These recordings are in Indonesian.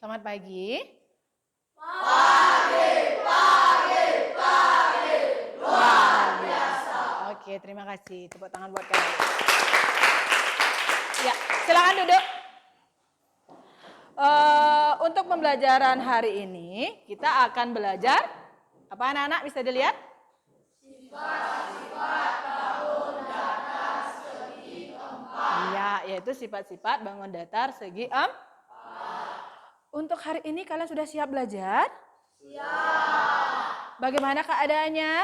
Selamat pagi. Luar biasa. Oke, terima kasih. Tepuk tangan buat kalian. Ya, silakan duduk. Untuk pembelajaran hari ini, kita akan belajar apa anak-anak bisa dilihat? Sifat-sifat bangun datar segi empat. Iya, yaitu sifat-sifat bangun datar segi empat. Untuk hari ini kalian sudah siap belajar? Siap. Bagaimana keadaannya?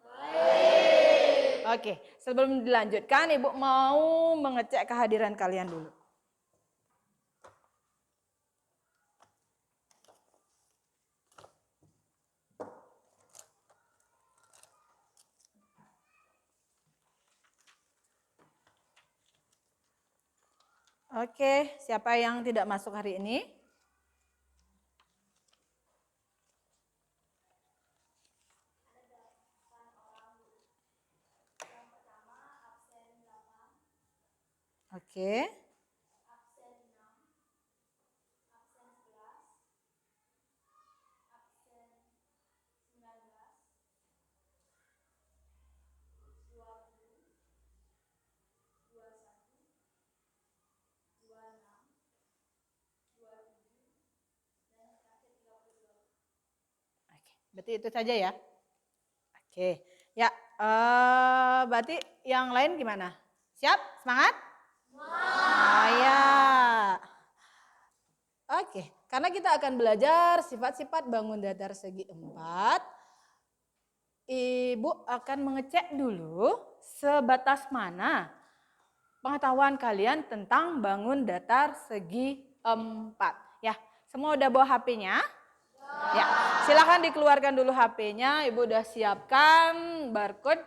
Baik. Oke, sebelum dilanjutkan, Ibu mau mengecek kehadiran kalian dulu. Oke, siapa yang tidak masuk hari ini? Oke. Berarti itu saja ya. Oke, ya. Berarti yang lain gimana? Siap? Semangat? Oh ya. Oke, karena kita akan belajar sifat-sifat bangun datar segi empat. Ibu akan mengecek dulu sebatas mana pengetahuan kalian tentang bangun datar segi empat. Ya, semua udah bawa HP-nya? Ya, silakan dikeluarkan dulu HP-nya. Ibu udah siapkan barcode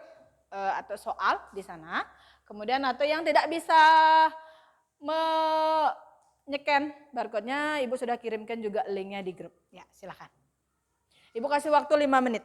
atau soal di sana. Kemudian atau yang tidak bisa menyekan barcode-nya, Ibu sudah kirimkan juga linknya di grup. Ya, silakan. Ibu kasih waktu 5 menit.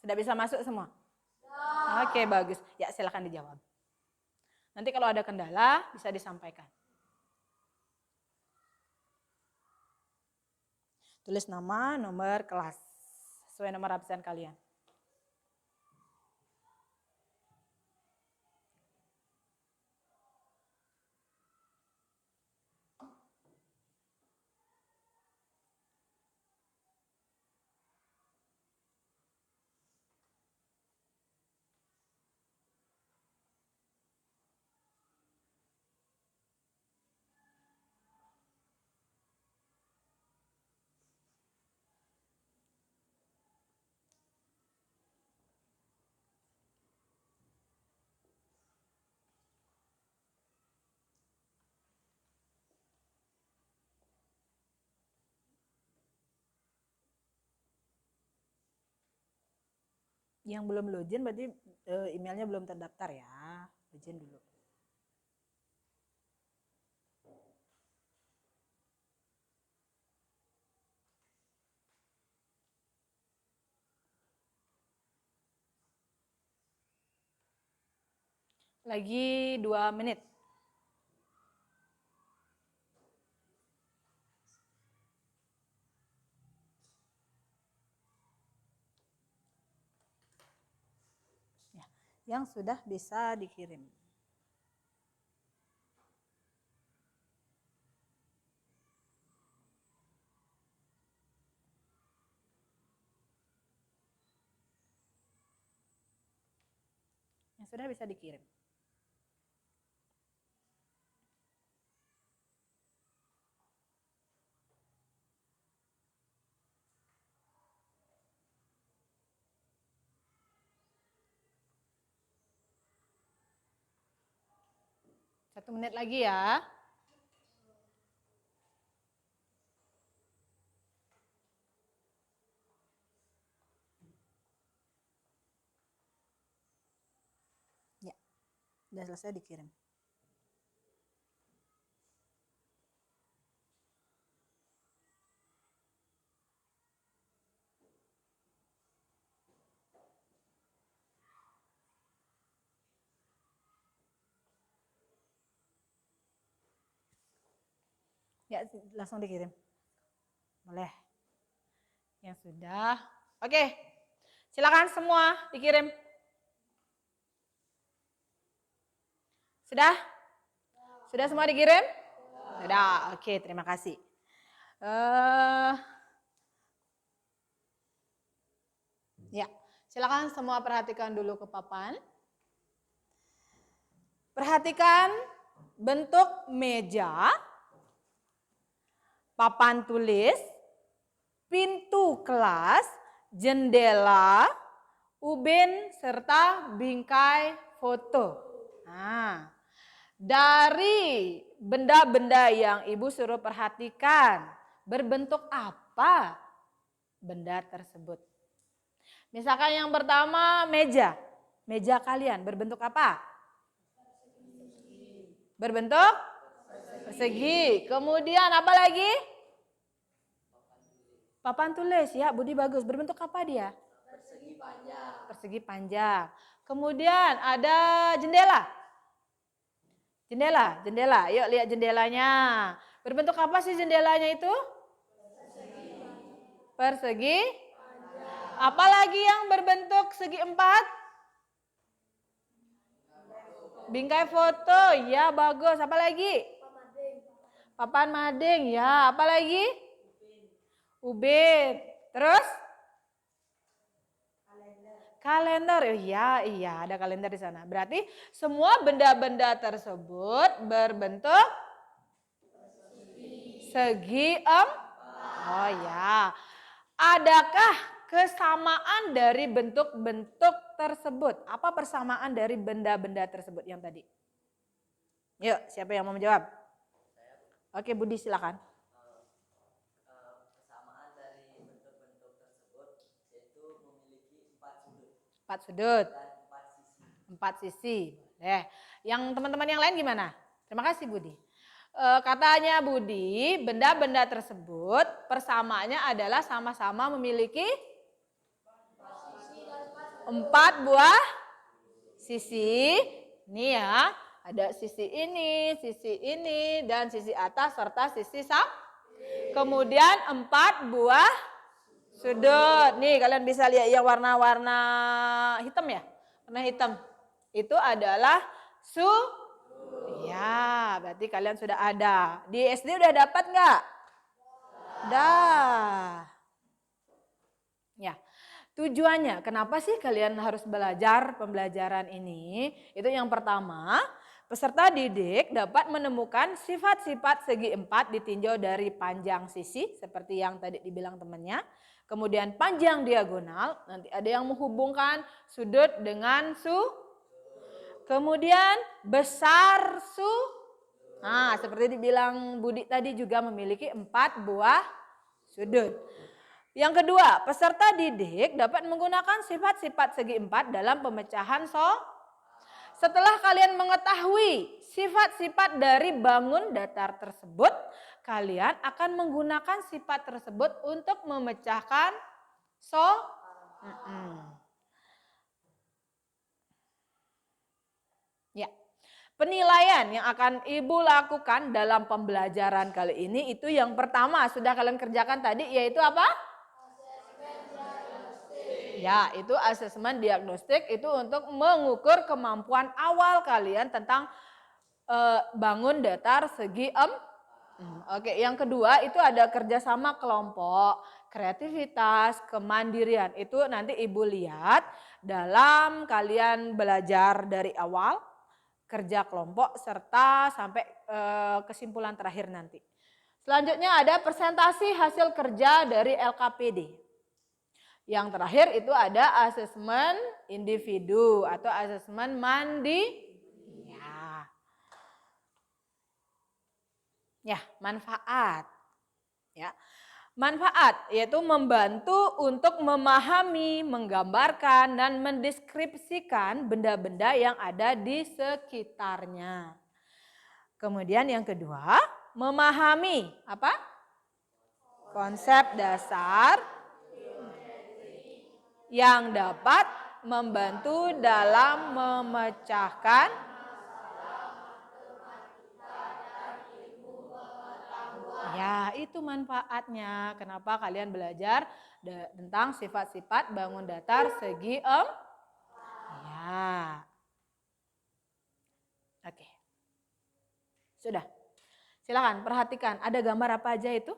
Sudah bisa masuk semua? Oke, bagus. Ya, silakan dijawab. Nanti kalau ada kendala bisa disampaikan. Tulis nama, nomor kelas sesuai nomor absen kalian. Yang belum login berarti emailnya belum terdaftar ya. Login dulu. Lagi 2 menit. Ya, yang sudah bisa dikirim. Yang sudah bisa dikirim. Satu menit lagi ya. Sudah selesai dikirim. Ya, langsung dikirim. Boleh. Yang sudah. Oke. Silakan semua dikirim. Sudah? Sudah semua dikirim? Sudah. Oke, terima kasih. Ya, silakan semua perhatikan dulu ke papan. Perhatikan bentuk meja, papan tulis, pintu kelas, jendela, ubin, serta bingkai foto. Nah, dari benda-benda yang Ibu suruh perhatikan, berbentuk apa benda tersebut? Misalkan yang pertama meja. Meja kalian berbentuk apa? Berbentuk persegi. Kemudian apa lagi? Papan tulis. Ya, Budi bagus. Berbentuk apa dia? Persegi panjang. Persegi panjang. Kemudian ada jendela. Jendela. Yuk lihat jendelanya. Berbentuk apa sih jendelanya itu? Persegi. Apalagi yang berbentuk segi empat? Bingkai foto, ya bagus. Apa lagi? Papan mading, ya. Apa lagi? Ubin. Terus? Kalender. Iya, ada kalender di sana. Berarti semua benda-benda tersebut berbentuk segi Oh ya. Adakah kesamaan dari bentuk-bentuk tersebut? Apa persamaan dari benda-benda tersebut yang tadi? Yuk, siapa yang mau menjawab? Oke, Budi silakan. Kesamaan dari bentuk-bentuk tersebut yaitu memiliki 4 sudut. 4 sudut. Dan 4 sisi. Boleh. Yang teman-teman yang lain gimana? Terima kasih Budi. Katanya Budi, benda-benda tersebut persamaannya adalah sama-sama memiliki 4 buah sisi. Ini ya, ada sisi ini, dan sisi atas serta sisi Kemudian 4 buah sudut. Nih kalian bisa lihat yang warna-warna hitam ya? Warna hitam. Itu adalah Ya, berarti kalian sudah ada. Di SD udah dapat nggak? Dah. Ya. Tujuannya, kenapa sih kalian harus belajar pembelajaran ini? Itu yang pertama, peserta didik dapat menemukan sifat-sifat segi empat ditinjau dari panjang sisi, seperti yang tadi dibilang temannya. Kemudian panjang diagonal, nanti ada yang menghubungkan sudut dengan Kemudian besar Nah, seperti dibilang Budi tadi juga memiliki 4 buah sudut. Yang kedua, peserta didik dapat menggunakan sifat-sifat segi empat dalam pemecahan Setelah kalian mengetahui sifat-sifat dari bangun datar tersebut, kalian akan menggunakan sifat tersebut untuk memecahkan Ya. Penilaian yang akan Ibu lakukan dalam pembelajaran kali ini itu yang pertama sudah kalian kerjakan tadi, yaitu apa? Ya, itu asesmen diagnostik itu untuk mengukur kemampuan awal kalian tentang bangun datar segi Oke, yang kedua itu ada kerjasama kelompok, kreativitas, kemandirian. Itu nanti Ibu lihat dalam kalian belajar dari awal, kerja kelompok, serta sampai kesimpulan terakhir nanti. Selanjutnya ada presentasi hasil kerja dari LKPD. Yang terakhir itu ada asesmen individu atau asesmen Ya, manfaat. Ya. Manfaat yaitu membantu untuk memahami, menggambarkan, dan mendeskripsikan benda-benda yang ada di sekitarnya. Kemudian yang kedua, memahami apa? Konsep dasar yang dapat membantu dalam memecahkan ya, itu manfaatnya. Kenapa kalian belajar tentang sifat-sifat bangun datar segi ya. Oke. Sudah. Silakan perhatikan, ada gambar apa aja itu?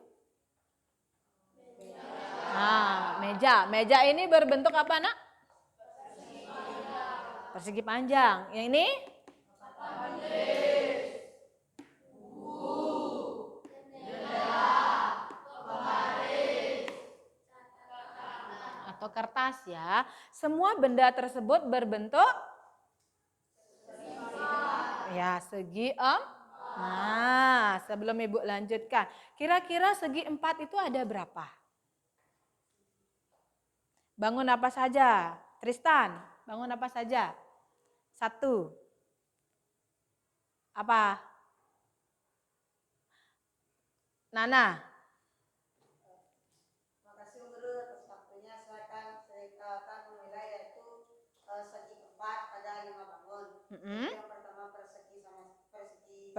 Nah, meja. Meja ini berbentuk apa, Nak? Persegi panjang. Yang ini? Atau kertas ya. Semua benda tersebut berbentuk ya segi Nah, sebelum Ibu lanjutkan, kira-kira segi 4 itu ada berapa? Bangun apa saja? Tristan, bangun apa saja? 1. Apa? Nana? Makasih Guru atas waktunya. Saya akan menilai yaitu segi 4 ada 5 bangun. Yang pertama persegi 4 sama sisi.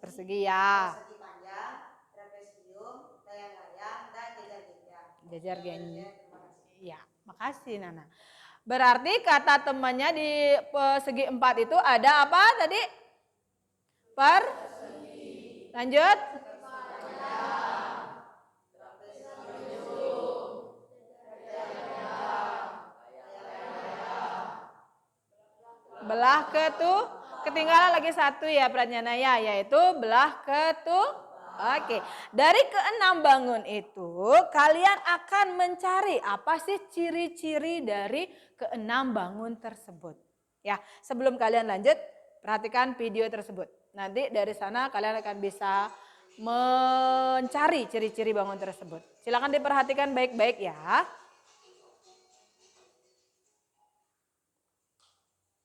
Persegi ya. Persegi panjang, trapesium, layang-layang, dan jajar-jajar. Jajar-jajar. Terima kasih. Ya, makasih Nana. Berarti kata temannya di segi 4 itu ada apa tadi? Lanjut. Belah ketinggalan lagi 1 ya Pratnyana ya, yaitu belah Oke, dari ke-6 bangun itu kalian akan mencari apa sih ciri-ciri dari ke-6 bangun tersebut. Ya, sebelum kalian lanjut, perhatikan video tersebut. Nanti dari sana kalian akan bisa mencari ciri-ciri bangun tersebut. Silakan diperhatikan baik-baik ya.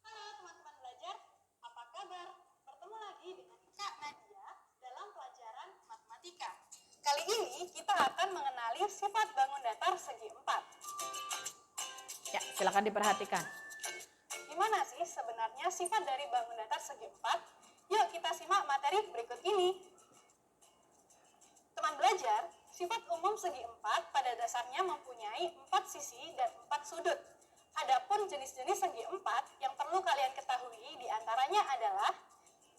Halo teman-teman belajar, apa kabar? Bertemu lagi dengan Kak Nadia dalam pelajaran matematika. Kali ini kita akan mengenali sifat bangun datar segi 4. Ya, silakan diperhatikan. Gimana sih sebenarnya sifat dari bangun datar segi 4? Yuk kita simak materi berikut ini. Teman belajar, sifat umum segi 4 pada dasarnya mempunyai 4 sisi dan 4 sudut. Adapun jenis-jenis segi 4 yang perlu kalian ketahui diantaranya adalah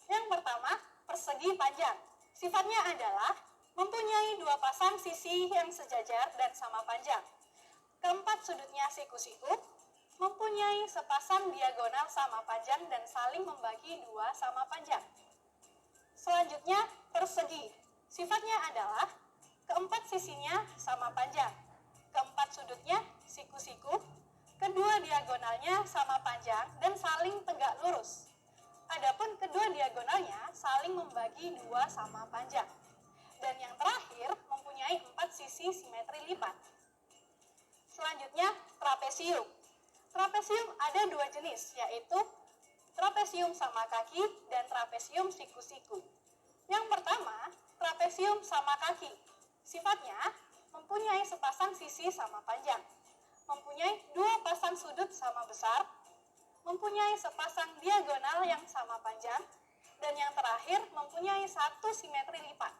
yang pertama, persegi panjang. Sifatnya adalah mempunyai 2 pasang sisi yang sejajar dan sama panjang. Keempat, sudutnya siku-siku, mempunyai sepasang diagonal sama panjang dan saling membagi 2 sama panjang. Selanjutnya, persegi. Sifatnya adalah keempat sisinya sama panjang. Keempat sudutnya siku-siku, kedua diagonalnya sama panjang dan saling tegak lurus. Adapun kedua diagonalnya saling membagi 2 sama panjang. Dan yang terakhir mempunyai 4 sisi simetri lipat. Selanjutnya, trapesium. Trapesium ada 2 jenis, yaitu trapesium sama kaki dan trapesium siku-siku. Yang pertama, trapesium sama kaki. Sifatnya mempunyai sepasang sisi sama panjang, mempunyai 2 pasang sudut sama besar, mempunyai sepasang diagonal yang sama panjang, dan yang terakhir mempunyai 1 simetri lipat.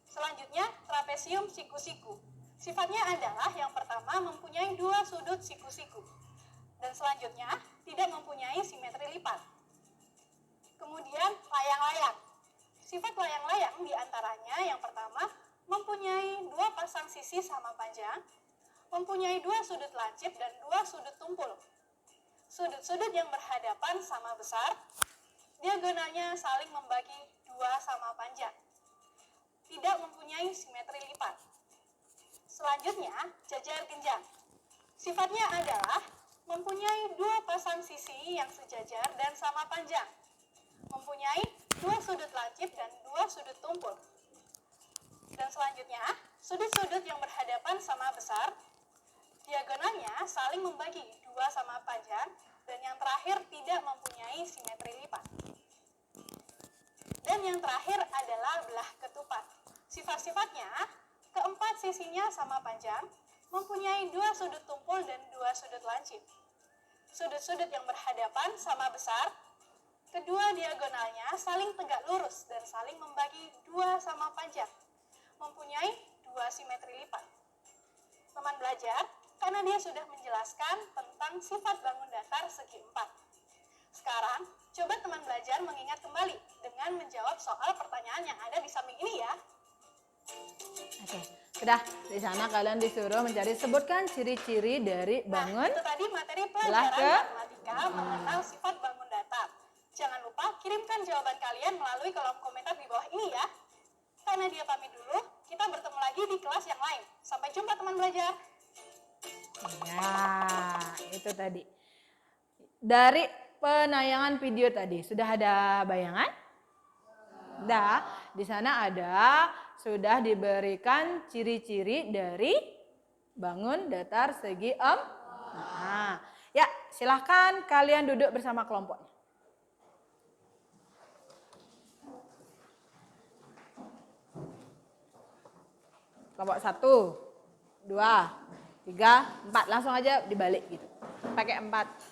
Selanjutnya, trapesium siku-siku. Sifatnya adalah yang pertama mempunyai 2 sudut siku-siku, dan selanjutnya tidak mempunyai simetri lipat. Kemudian, layang-layang. Sifat layang-layang diantaranya yang pertama mempunyai 2 pasang sisi sama panjang, mempunyai 2 sudut lancip dan 2 sudut tumpul. Sudut-sudut yang berhadapan sama besar, diagonalnya saling membagi 2 sama panjang. Tidak mempunyai simetri lipat. Selanjutnya, jajar genjang. Sifatnya adalah mempunyai 2 pasang sisi yang sejajar dan sama panjang, mempunyai 2 sudut lancip dan 2 sudut tumpul. Dan selanjutnya, sudut-sudut yang berhadapan sama besar, diagonalnya saling membagi 2 sama panjang, dan yang terakhir tidak mempunyai simetri lipat. Dan yang terakhir adalah belah ketupat. Sifat-sifatnya, keempat sisinya sama panjang, mempunyai 2 sudut tumpul dan 2 sudut lancip. Sudut-sudut yang berhadapan sama besar, kedua diagonalnya saling tegak lurus dan saling membagi 2 sama panjang, mempunyai 2 simetri lipat. Teman belajar, karena dia sudah menjelaskan tentang sifat bangun datar segi 4. Sekarang, coba teman belajar mengingat kembali dengan menjawab soal pertanyaan yang ada di samping ini ya. Oke, sudah. Di sana kalian disuruh mencari, sebutkan ciri-ciri dari bangun. Itu tadi materi belah pelajaran ke matematika mengenal sifat bangun datar. Jangan lupa kirimkan jawaban kalian melalui kolom komentar di bawah ini ya. Karena dia pamit dulu, kita bertemu lagi di kelas yang lain. Sampai jumpa teman belajar. Ya, itu tadi. Dari penayangan video tadi, sudah ada bayangan? Sudah. Di sana ada, sudah diberikan ciri-ciri dari bangun datar segi 4. Nah, ya, silahkan kalian duduk bersama kelompoknya. Kelompok 1, 2, 3, 4. Langsung aja dibalik gitu. Pakai 4.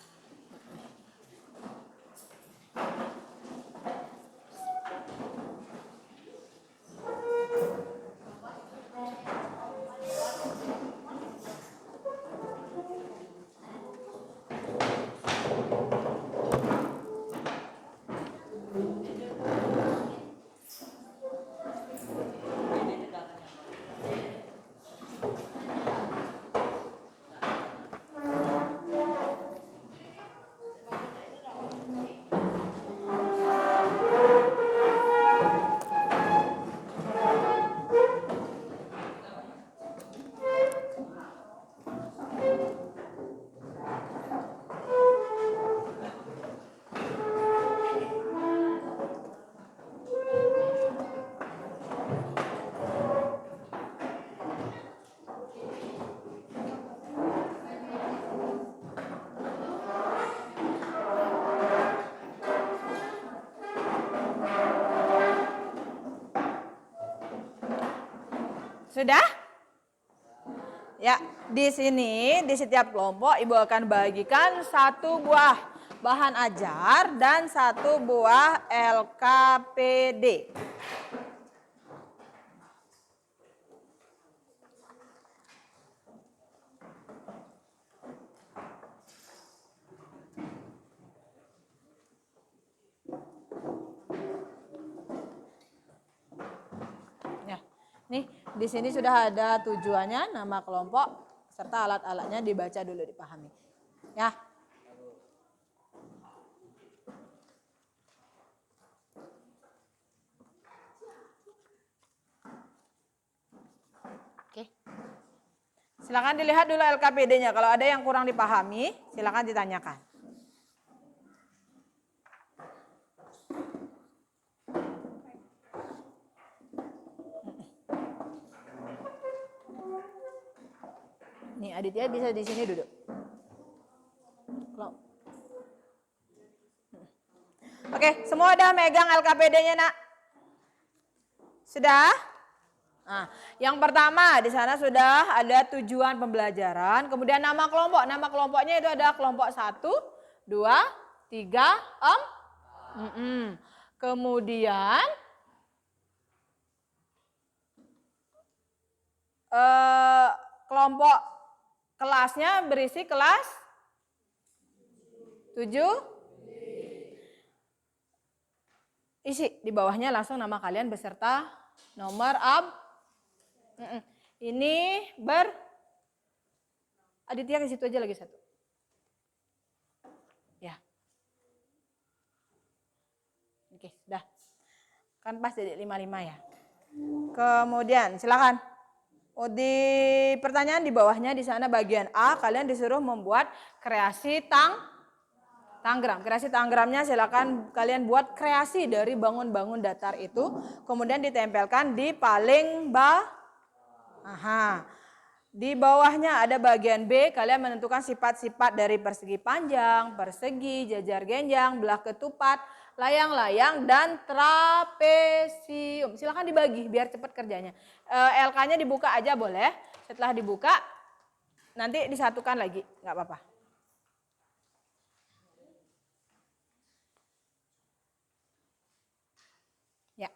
Sudah? Ya, di sini di setiap kelompok Ibu akan bagikan 1 buah bahan ajar dan 1 buah LKPD. Nih, di sini sudah ada tujuannya, nama kelompok, serta alat-alatnya dibaca dulu, dipahami. Ya. Oke. Silakan dilihat dulu LKPD-nya. Kalau ada yang kurang dipahami, silakan ditanyakan. Nih, Aditya bisa di sini duduk. Oke, semua udah megang LKPD-nya, Nak? Sudah? Nah, yang pertama di sana sudah ada tujuan pembelajaran, kemudian nama kelompok. Nama kelompoknya itu ada kelompok 1, 2, 3, 4. Kemudian kelompok kelasnya berisi kelas 7. Isi di bawahnya langsung nama kalian beserta nomor ini Aditya ke situ aja lagi 1. Ya. Oke, sudah. Kan pas jadi 55 ya. Kemudian silakan. Di pertanyaan di bawahnya di sana bagian A, kalian disuruh membuat kreasi Tanggram. Kreasi tanggramnya silakan kalian buat kreasi dari bangun-bangun datar itu, kemudian ditempelkan di paling di bawahnya ada bagian B, kalian menentukan sifat-sifat dari persegi panjang, persegi, jajar genjang, belah ketupat, layang-layang, dan trapesium. Silakan dibagi biar cepat kerjanya. LK-nya dibuka aja boleh. Setelah dibuka, nanti disatukan lagi, nggak apa-apa. Ya.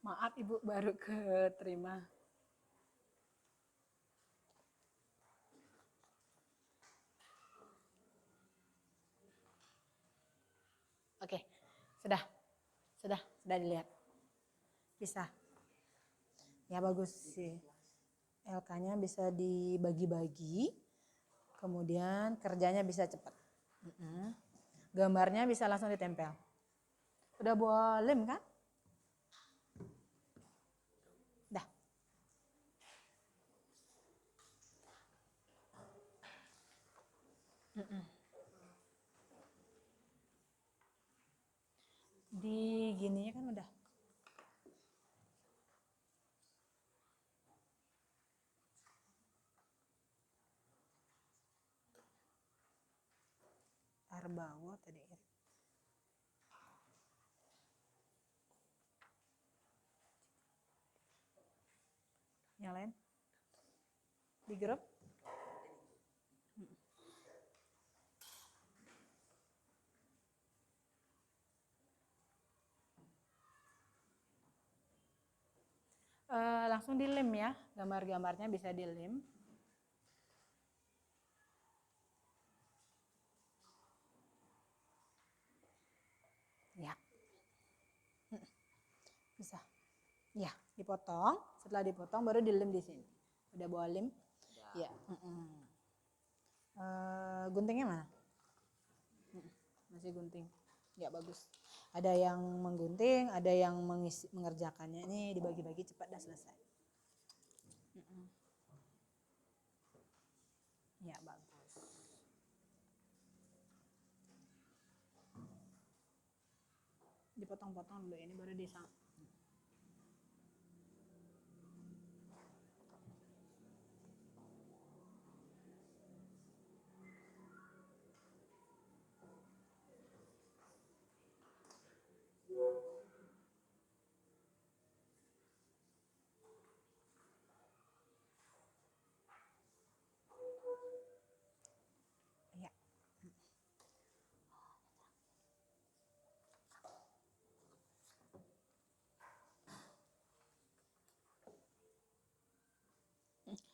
Maaf Ibu baru keterima. Oke, sudah dilihat. Bisa. Ya bagus sih. LK-nya bisa dibagi-bagi, kemudian kerjanya bisa cepat. Gambarnya bisa langsung ditempel. Udah bawa lem kan? Dah. Di gininya kan udah. Arbawa tadi. Yang lain? Di grup? Langsung dilem ya, gambar-gambarnya bisa dilem. Ya, bisa. Ya, dipotong. Setelah dipotong baru dilem di sini. Udah bawa lem? Ya. Guntingnya mana? Masih gunting. Ya bagus. Ada yang menggunting, ada yang mengerjakannya. Ini dibagi-bagi cepat dah selesai. Ya bagus. Dipotong-potong dulu ini baru disang.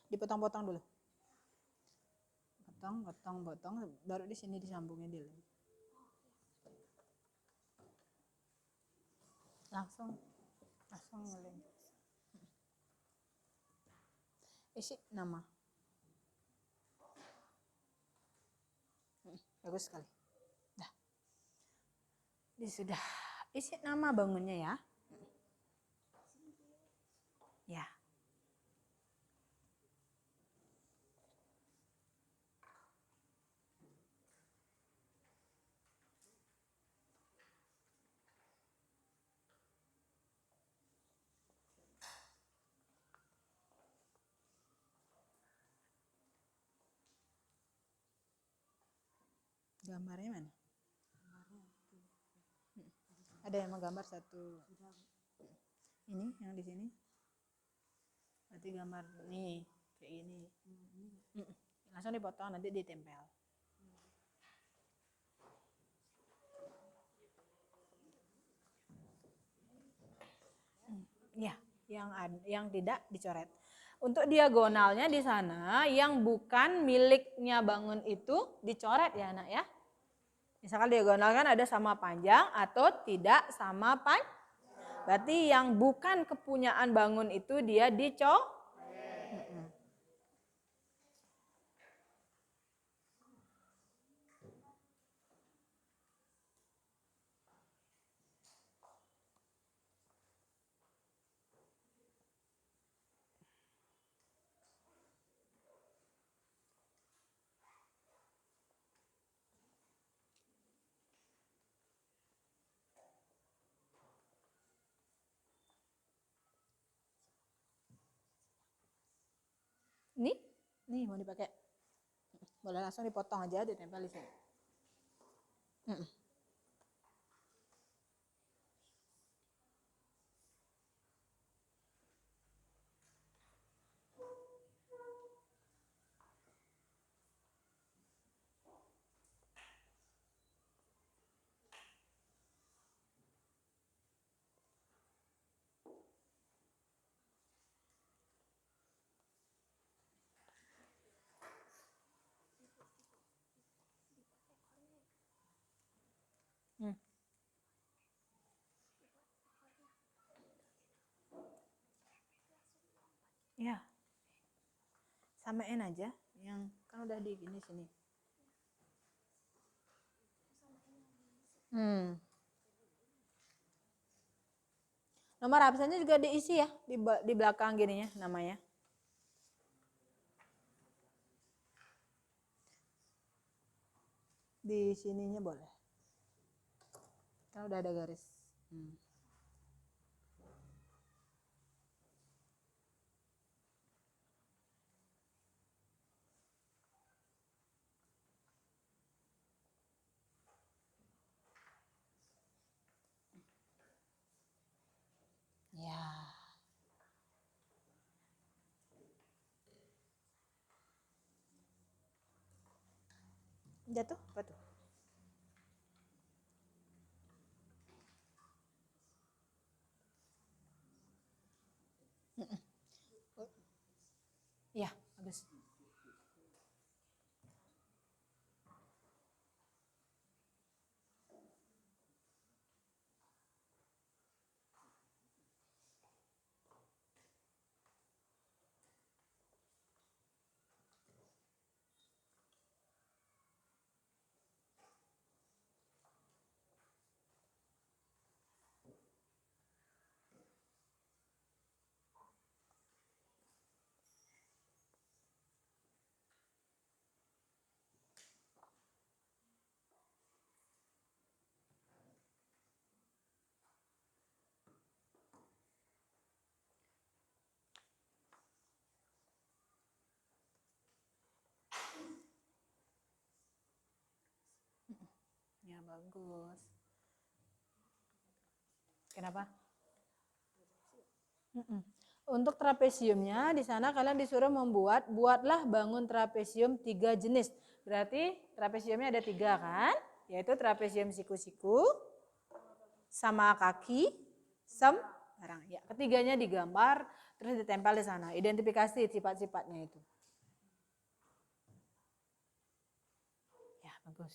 dipotong-potong dulu. Potong, baru di sini disambungin dulu. Langsung ngeleng. Isi nama. Bagus sekali. Dah. Ini sudah. Isi nama bangunnya ya. Ya. Gambarnya mana? Ada yang menggambar satu. Ini yang di sini. Berarti gambar nih kayak gini. Langsung dipotong nanti ditempel. Ya, yang tidak dicoret. Untuk diagonalnya di sana yang bukan miliknya bangun itu dicoret ya anak ya. Misalkan diagonal kan ada sama panjang atau tidak sama panjang. Berarti yang bukan kepunyaan bangun itu dia dicoret. Nih mau dipakai. Boleh langsung dipotong aja, ditempel di sini. Ya, samain aja yang kan udah di gini sini. Nomor absennya juga diisi ya di belakang gininya namanya. Di sininya boleh. Kan udah ada garis. Ya. Jatuh apa tuh? Iya, bagus. Ya bagus. Kenapa? Untuk trapesiumnya di sana kalian disuruh buatlah bangun trapesium 3 jenis. Berarti trapesiumnya ada 3 kan? Yaitu trapesium siku-siku, sama kaki, sempit. barang. Ya, ketiganya digambar terus ditempel di sana. Identifikasi sifat-sifatnya itu. Ya, bagus.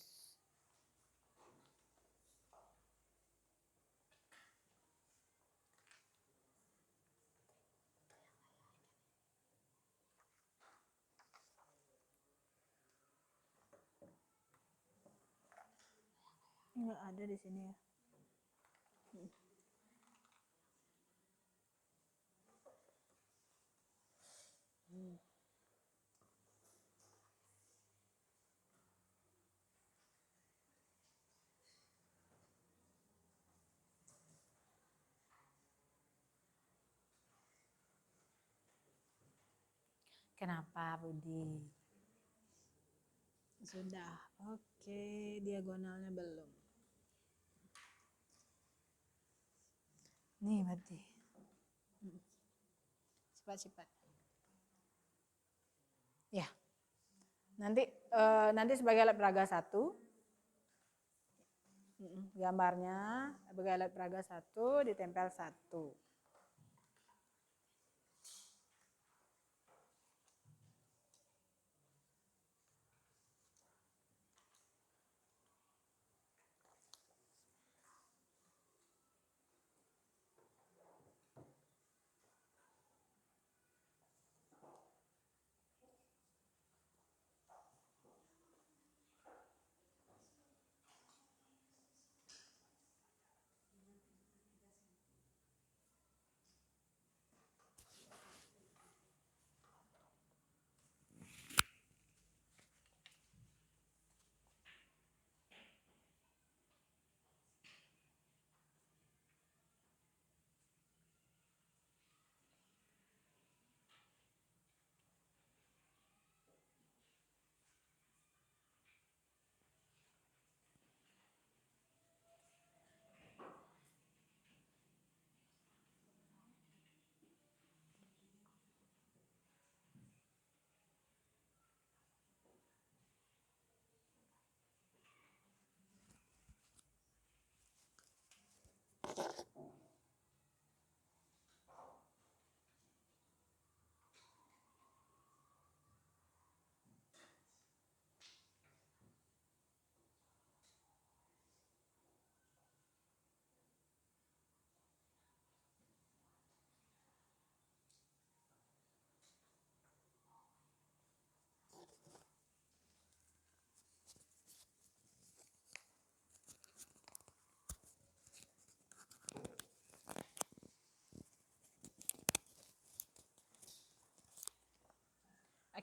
Enggak ada di sini ya. Kenapa, Budi? Sudah. Oke, diagonalnya belum. Nih berarti. Sifat-sifat. Ya. Nanti sebagai alat peraga 1. Gambarnya sebagai alat peraga 1 ditempel 1.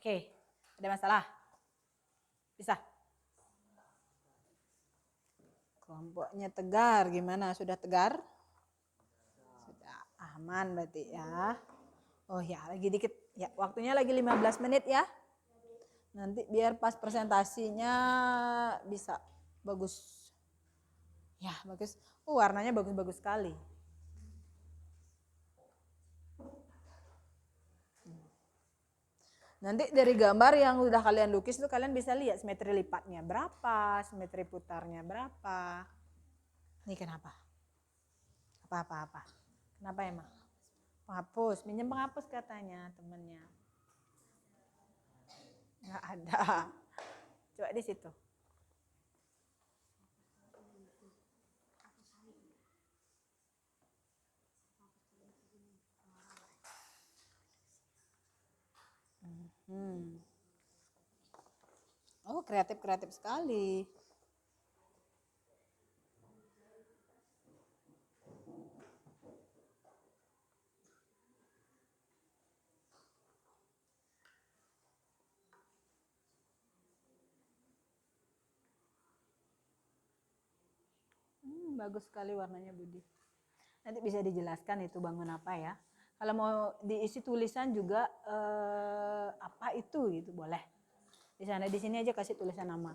Oke, ada masalah? Bisa? Kelompoknya tegar, gimana? Sudah tegar? Sudah aman berarti ya. Oh ya, lagi dikit. Ya, waktunya lagi 15 menit ya. Nanti biar pas presentasinya bisa bagus. Ya, bagus. Warnanya bagus-bagus sekali. Nanti dari gambar yang udah kalian lukis itu kalian bisa lihat simetri lipatnya berapa, simetri putarnya berapa. Nih kenapa? Apa? Kenapa emang? Penghapus, minjem penghapus katanya temennya. Nggak ada. Coba di situ. Oh, kreatif sekali. Bagus sekali warnanya Budi. Nanti bisa dijelaskan itu bangun apa ya. Kalau mau diisi tulisan juga apa itu gitu boleh. Di sana di sini aja kasih tulisan nama.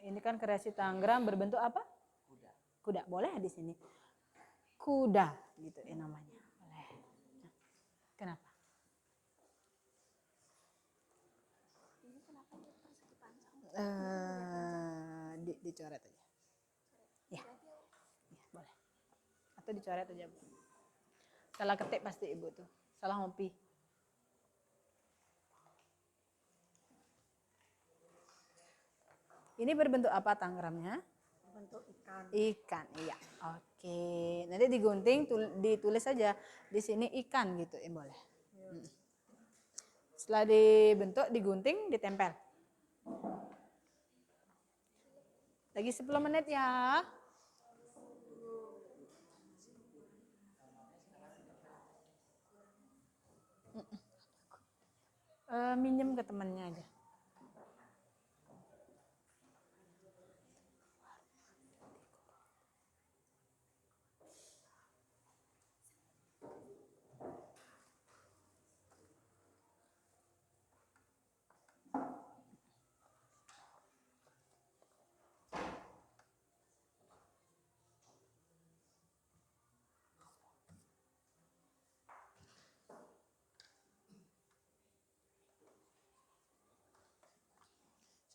Ini kan kreasi Tangerang berbentuk apa? Kuda. Boleh di sini. Kuda gitu ya namanya. Boleh. Kenapa? Dicoret aja. Ya boleh. Itu dicoret aja, Bu. Salah ketik pasti Ibu tuh. Salah ngopi. Ini berbentuk apa tanggramnya? Bentuk ikan. Ikan, iya. Oke. Nanti digunting, ditulis saja di sini ikan gitu, boleh. Setelah dibentuk, digunting, ditempel. Lagi 10 menit ya. Minjem ke temannya aja.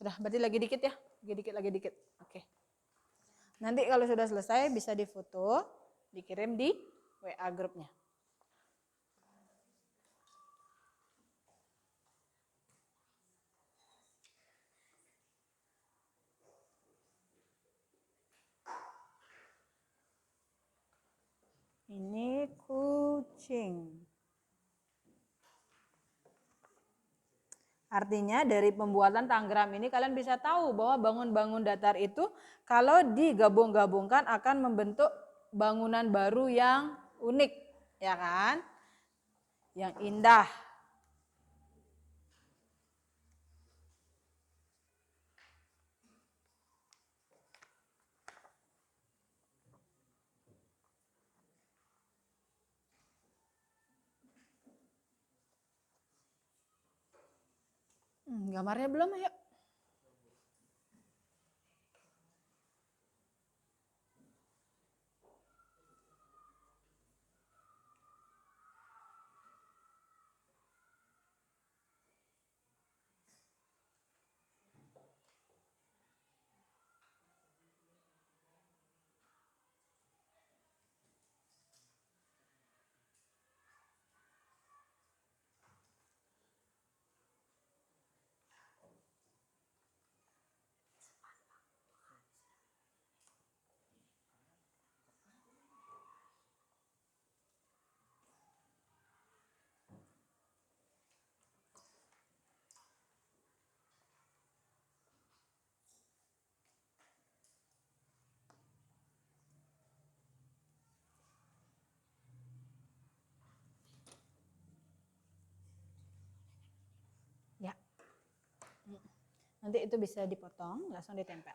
Sudah, berarti lagi dikit ya. Lagi dikit. Oke. Nanti kalau sudah selesai bisa difoto, dikirim di WA grupnya. Ini kucing. Artinya dari pembuatan tanggram ini kalian bisa tahu bahwa bangun-bangun datar itu kalau digabung-gabungkan akan membentuk bangunan baru yang unik, ya kan? Yang indah. Gambarnya belum, ayo. Ya. Nanti itu bisa dipotong, langsung ditempel.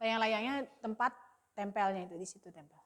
Layang-layangnya tempat tempelnya itu di situ tempel.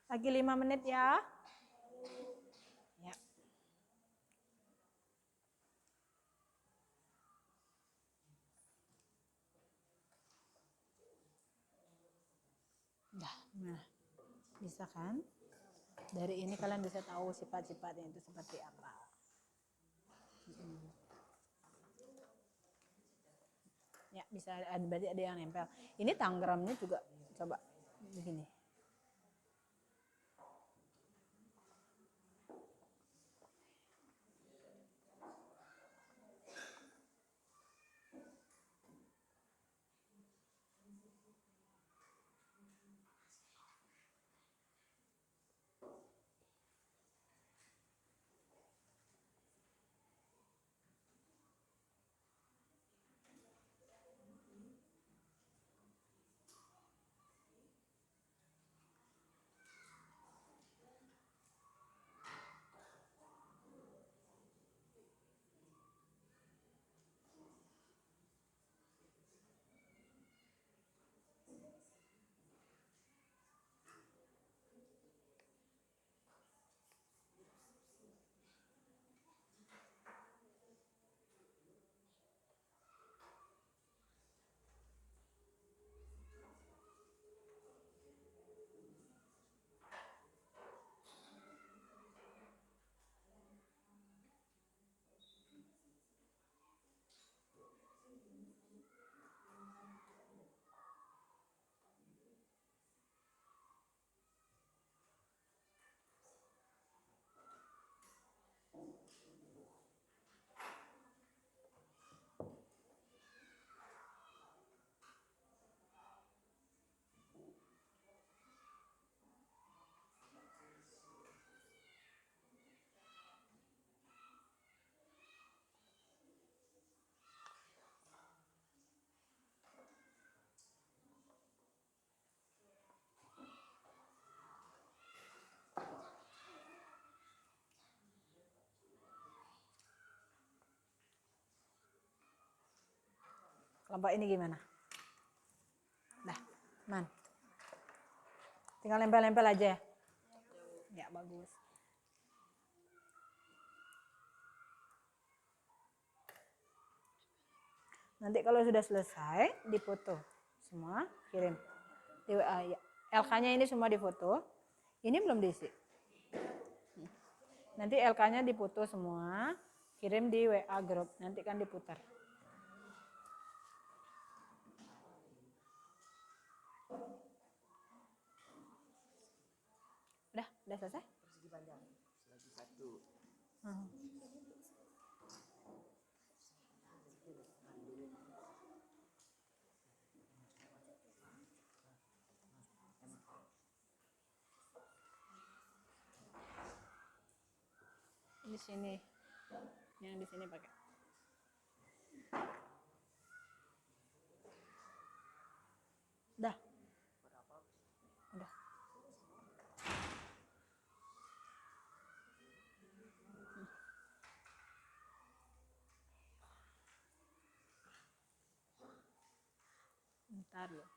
Lagi 5 menit ya. Ya. Nah, bisa kan? Dari ini kalian bisa tahu sifat-sifatnya itu seperti apa. Ya, bisa ada, berarti ada yang nempel. Ini tanggramnya juga coba begini. Kelompok ini gimana? Dah, Man. Tinggal nempel-nempel aja ya. Ya, bagus. Nanti kalau sudah selesai, dipoto semua, kirim di WA. Ya. LK-nya ini semua difoto. Ini belum diisi. Nanti LK-nya dipoto semua, kirim di WA grup. Nanti kan diputar. Udah selesai? Persegi panjang. Lagi satu. Di sini. Yang di sini pakai. Udah. Udah. Bentar loh.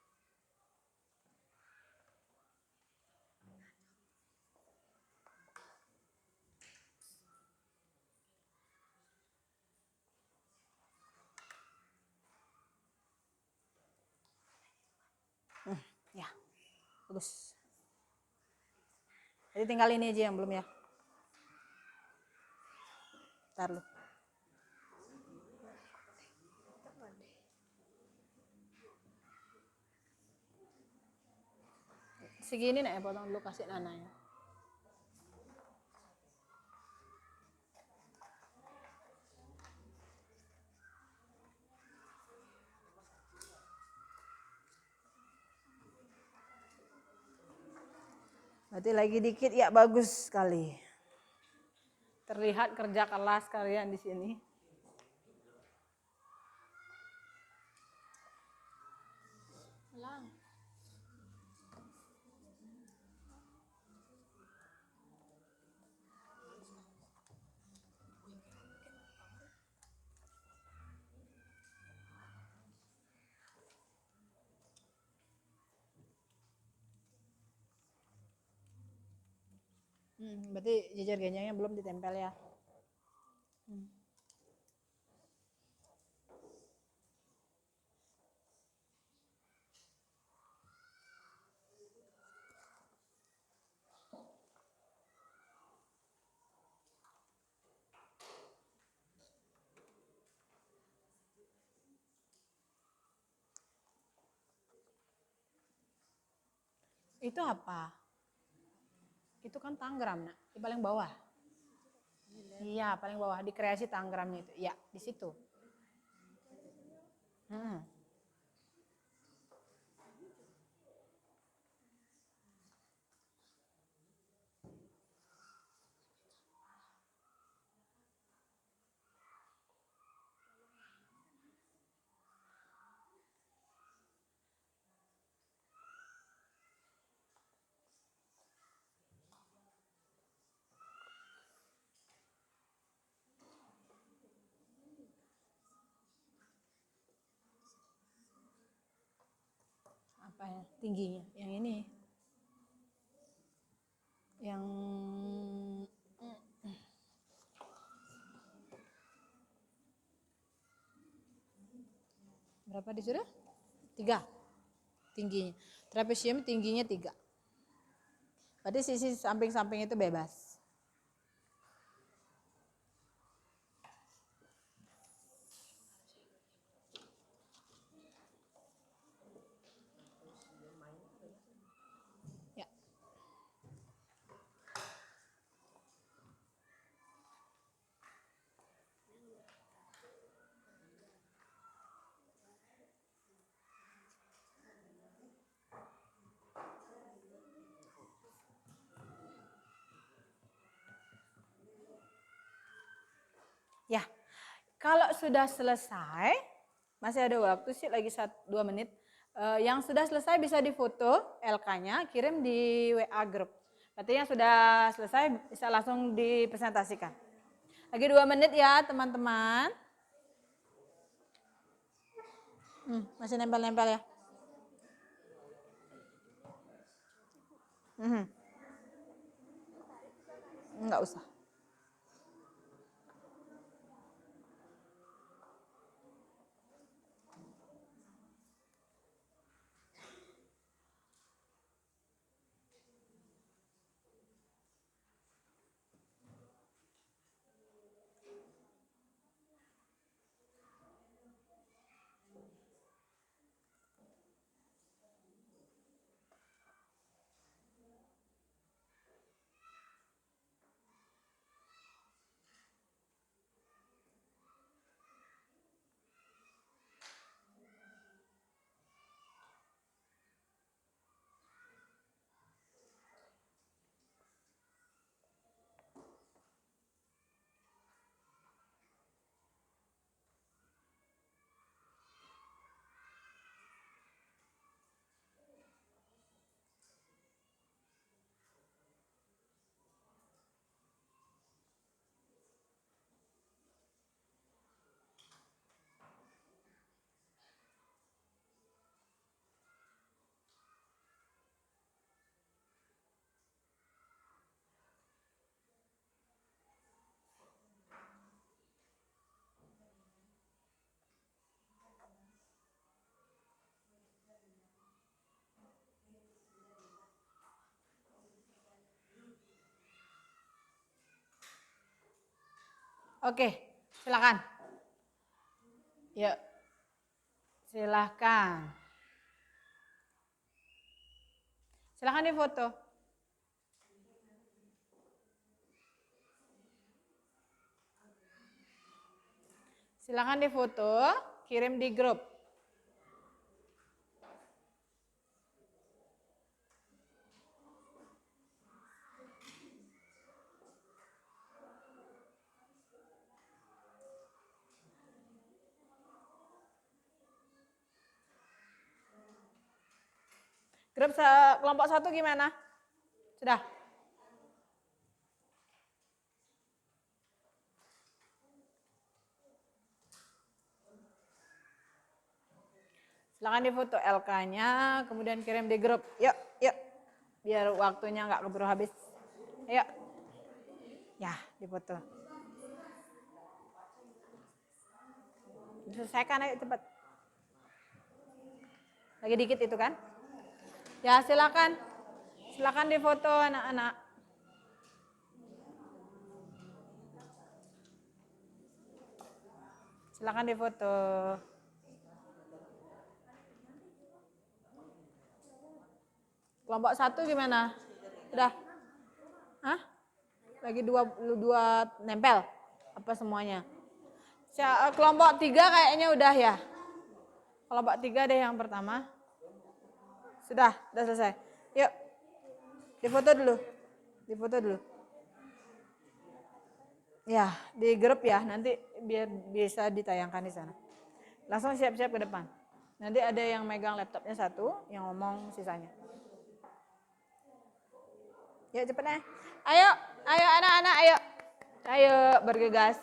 Ya, bagus. Jadi tinggal ini aja yang belum ya. Bentar loh. Segini nih, potong dulu kasih nananya. Berarti lagi dikit ya, bagus sekali. Terlihat kerja keras kalian di sini. Ulang. Berarti jejer genjangnya belum ditempel ya. itu apa? Itu kan Tangerang, Nak. Di paling bawah. Iya, paling bawah di kreasi Tangerangnya itu. Ya, di situ. Apa ya? Tingginya? Yang ini. Yang berapa disuruh? 3 tingginya. Trapesium tingginya 3. Berarti sisi samping-samping itu bebas. Ya. Ya, kalau sudah selesai, masih ada waktu sih lagi 2 menit. Yang sudah selesai bisa difoto LK-nya, kirim di WA grup. Berarti yang sudah selesai bisa langsung dipresentasikan. Lagi 2 menit ya teman-teman. Masih nempel-nempel ya. Enggak usah. Oke, silakan. Yuk, silakan. Silakan difoto. Silakan difoto, kirim di grup. Grup kelompok 1 gimana? Sudah? Silakan difoto LK-nya, kemudian kirim di grup. Yuk, yuk. Biar waktunya nggak keburu habis. Ayo. Ya, difoto. Selesaikan ayo cepat. Lagi dikit itu kan? Ya, silakan. Silakan difoto anak-anak. Silakan difoto. Kelompok 1 gimana? Udah? Hah? Lagi dua nempel? Apa semuanya? Kelompok 3 kayaknya udah ya. Kelompok 3 deh yang pertama. Sudah selesai. Yuk, difoto dulu. Ya, di grup ya, nanti biar bisa ditayangkan di sana. Langsung siap-siap ke depan. Nanti ada yang megang laptopnya satu, yang ngomong sisanya. Yuk cepet ya. Ayo anak-anak, ayo. Ayo bergegas.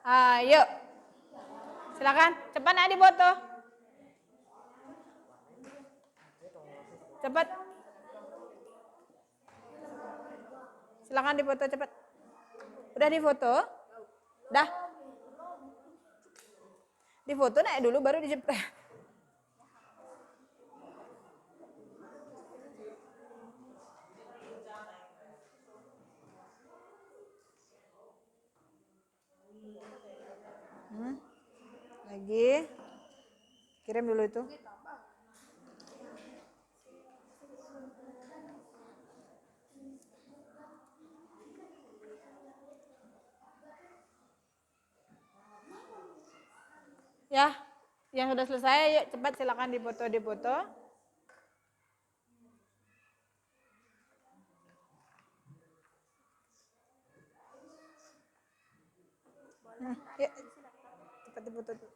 Ayo. Silakan, cepat nak difoto. Cepat. Silakan difoto cepat. Udah difoto? Dah. Difoto naik dulu baru dijepret. Lagi. Kirim dulu itu. Ya, yang sudah selesai, yuk cepat silakan difoto. Yuk, cepat difoto tuh.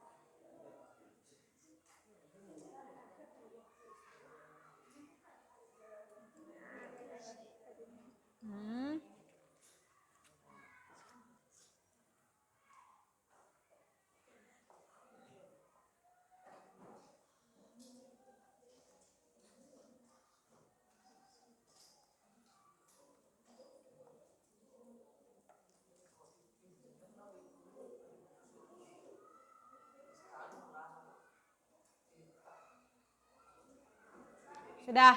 Sudah.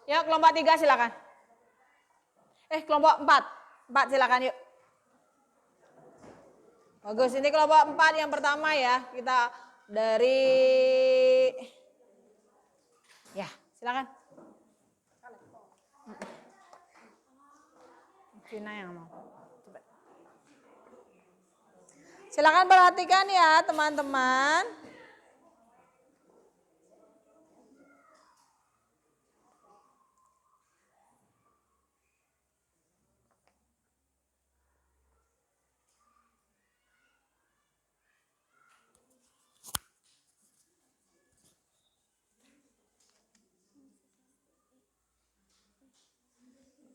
Yuk kelompok 3 silakan. Kelompok 4. 4 silakan yuk. Bagus, ini kelompok 4 yang pertama ya. Kita dari ya, silakan. Cina yang mau. Coba. Silakan perhatikan ya, teman-teman.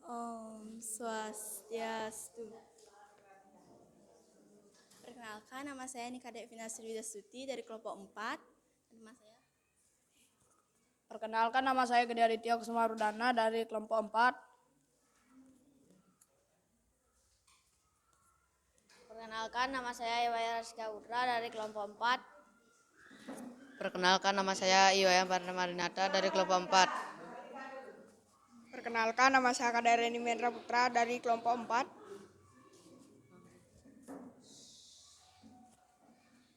Om Swastiastu. Perkenalkan, nama saya Nika Devina Sriwidastuti dari kelompok 4. Nama saya. Perkenalkan, nama saya Gede Aditya Kusumarudana dari kelompok 4. Perkenalkan, nama saya Iwaya Raska Udra dari kelompok 4. Perkenalkan, nama saya Iwaya Marinata dari kelompok 4. Perkenalkan, nama saya Kadareni Mendra Putra dari kelompok 4.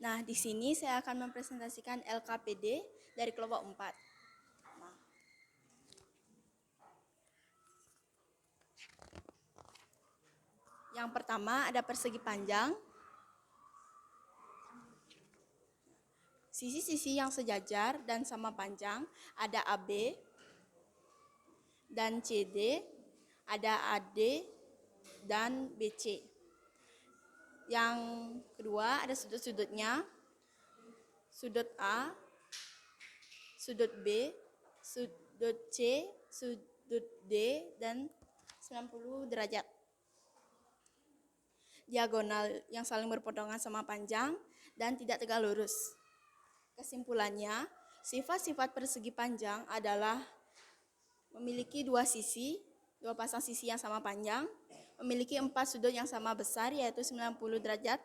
Nah, di sini saya akan mempresentasikan LKPD dari kelompok 4. Yang pertama ada persegi panjang. Sisi-sisi yang sejajar dan sama panjang ada AB dan CD, ada AD dan BC. Yang kedua ada sudut-sudutnya, sudut A, sudut B, sudut C, sudut D, dan 90 derajat. Diagonal yang saling berpotongan sama panjang dan tidak tegak lurus. Kesimpulannya, sifat-sifat persegi panjang adalah memiliki dua pasang sisi yang sama panjang, memiliki 4 sudut yang sama besar yaitu 90 derajat,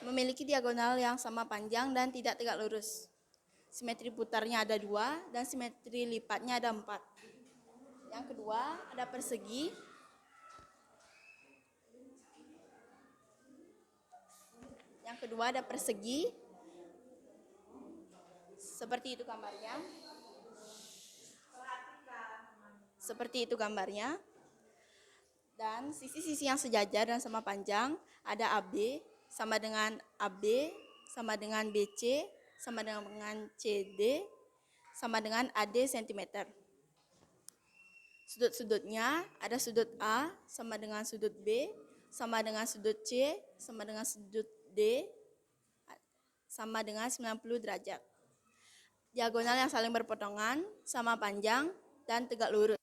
memiliki diagonal yang sama panjang dan tidak tegak lurus. Simetri putarnya ada 2 dan simetri lipatnya ada 4. Yang kedua ada persegi. Yang kedua ada persegi. Seperti itu gambarnya. Seperti itu gambarnya. Dan sisi-sisi yang sejajar dan sama panjang ada AB sama dengan AB sama dengan BC sama dengan CD sama dengan AD cm. Sudut-sudutnya ada sudut A sama dengan sudut B sama dengan sudut C sama dengan sudut D sama dengan 90 derajat. Diagonal yang saling berpotongan sama panjang dan tegak lurus.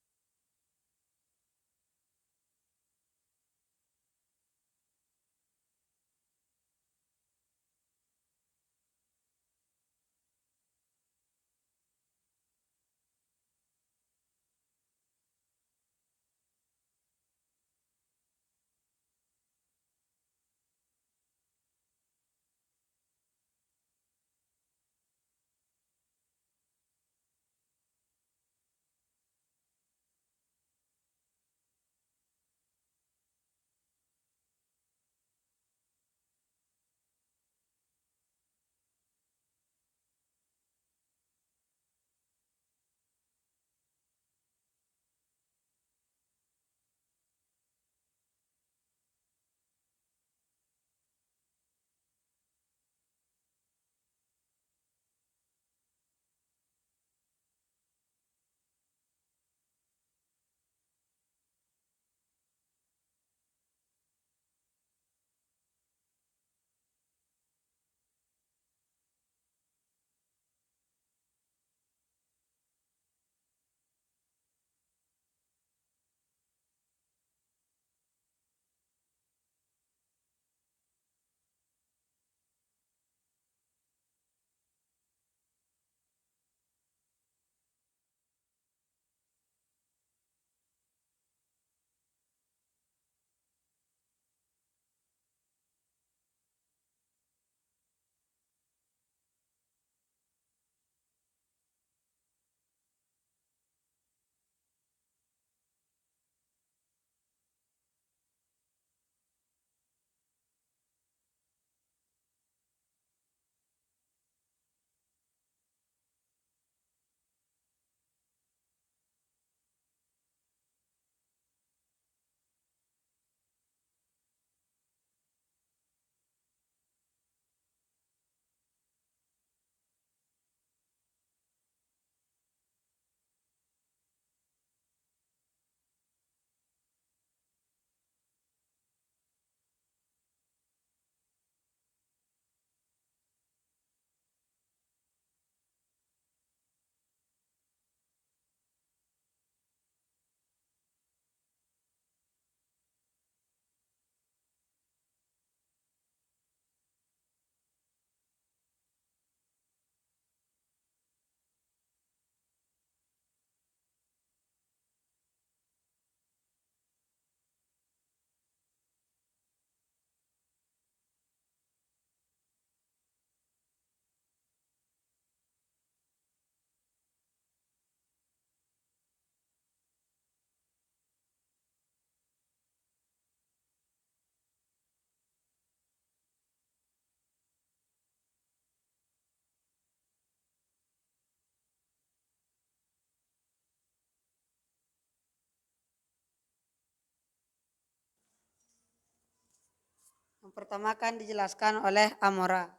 Yang pertama akan dijelaskan oleh Amora.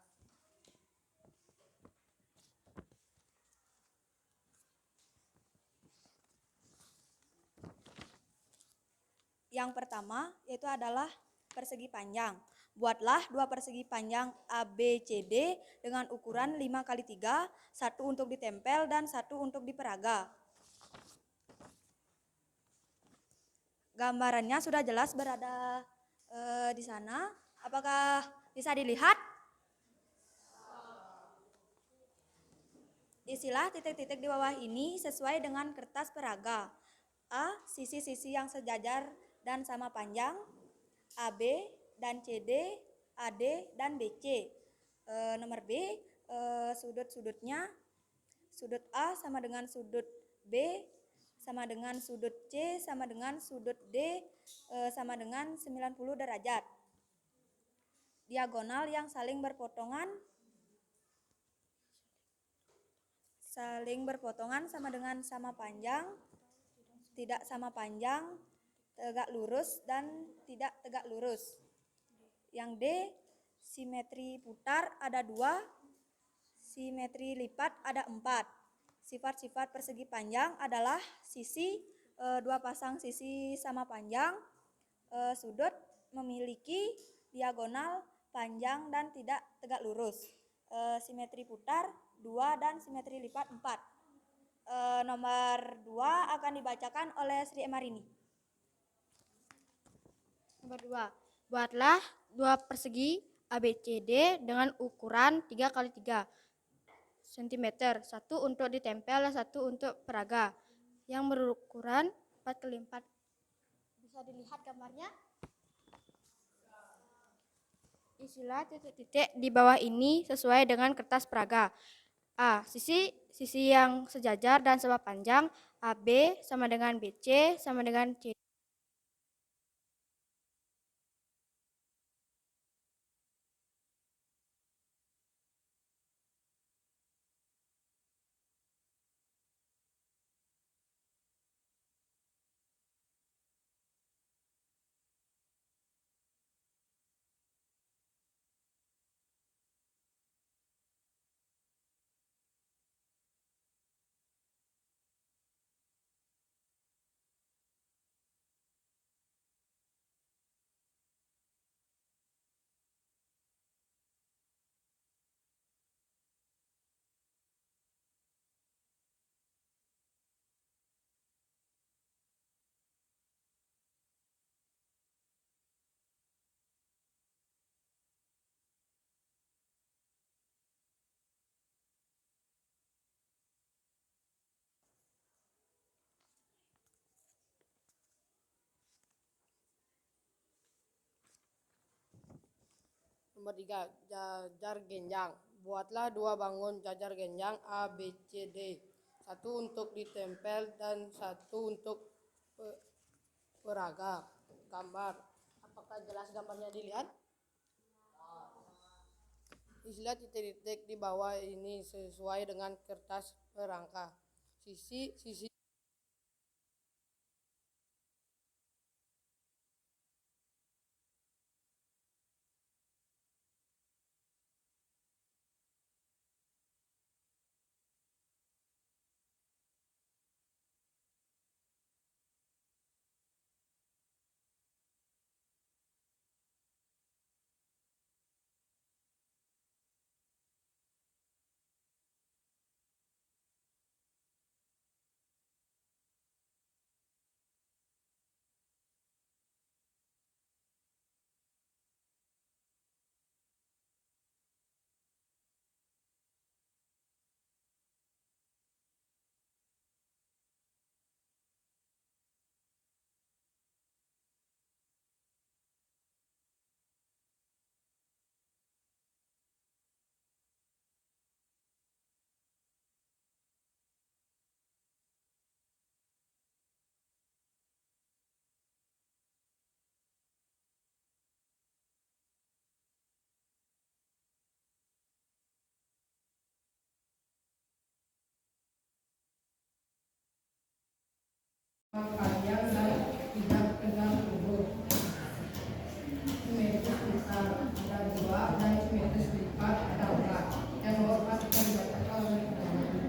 Yang pertama yaitu adalah persegi panjang. Buatlah dua persegi panjang ABCD dengan ukuran 5x3, satu untuk ditempel dan satu untuk diperaga. Gambarannya sudah jelas berada di sana. Apakah bisa dilihat? Isilah titik-titik di bawah ini sesuai dengan kertas peraga. A. Sisi-sisi yang sejajar dan sama panjang. AB dan CD, AD dan BC. Nomor B, sudut-sudutnya. Sudut A sama dengan sudut B, sama dengan sudut C, sama dengan sudut D, sama dengan 90 derajat. diagonal yang saling berpotongan sama dengan sama panjang, tidak sama panjang, tegak lurus, dan tidak tegak lurus. Yang D, simetri putar ada 2, simetri lipat ada 4. Sifat-sifat persegi panjang adalah sisi, 2 pasang sisi sama panjang, sudut memiliki diagonal panjang dan tidak tegak lurus, simetri putar 2 dan simetri lipat 4. Nomor 2 akan dibacakan oleh Sri Emarini. Nomor 2. Buatlah 2 persegi ABCD dengan ukuran 3 x 3 cm, 1 untuk ditempel dan 1 untuk peraga, yang berukuran 4 x 4. Bisa dilihat gambarnya. Isilah titik-titik di bawah ini sesuai dengan kertas peraga. A. Sisi yang sejajar dan sama panjang. AB sama dengan BC sama dengan CD. Nomor 3, jajar genjang. Buatlah 2 bangun jajar genjang A, B, C, D. 1 untuk ditempel dan 1 untuk peraga. Gambar. Apakah jelas gambarnya dilihat? Isilah titik-titik di bawah ini sesuai dengan kertas perangka. Sisi panjang dan tidak tegak lurus. Simetris putar ada 2 dan simetris lipat ada 4. Yang nomor 4 akan dibacakan oleh Emarini.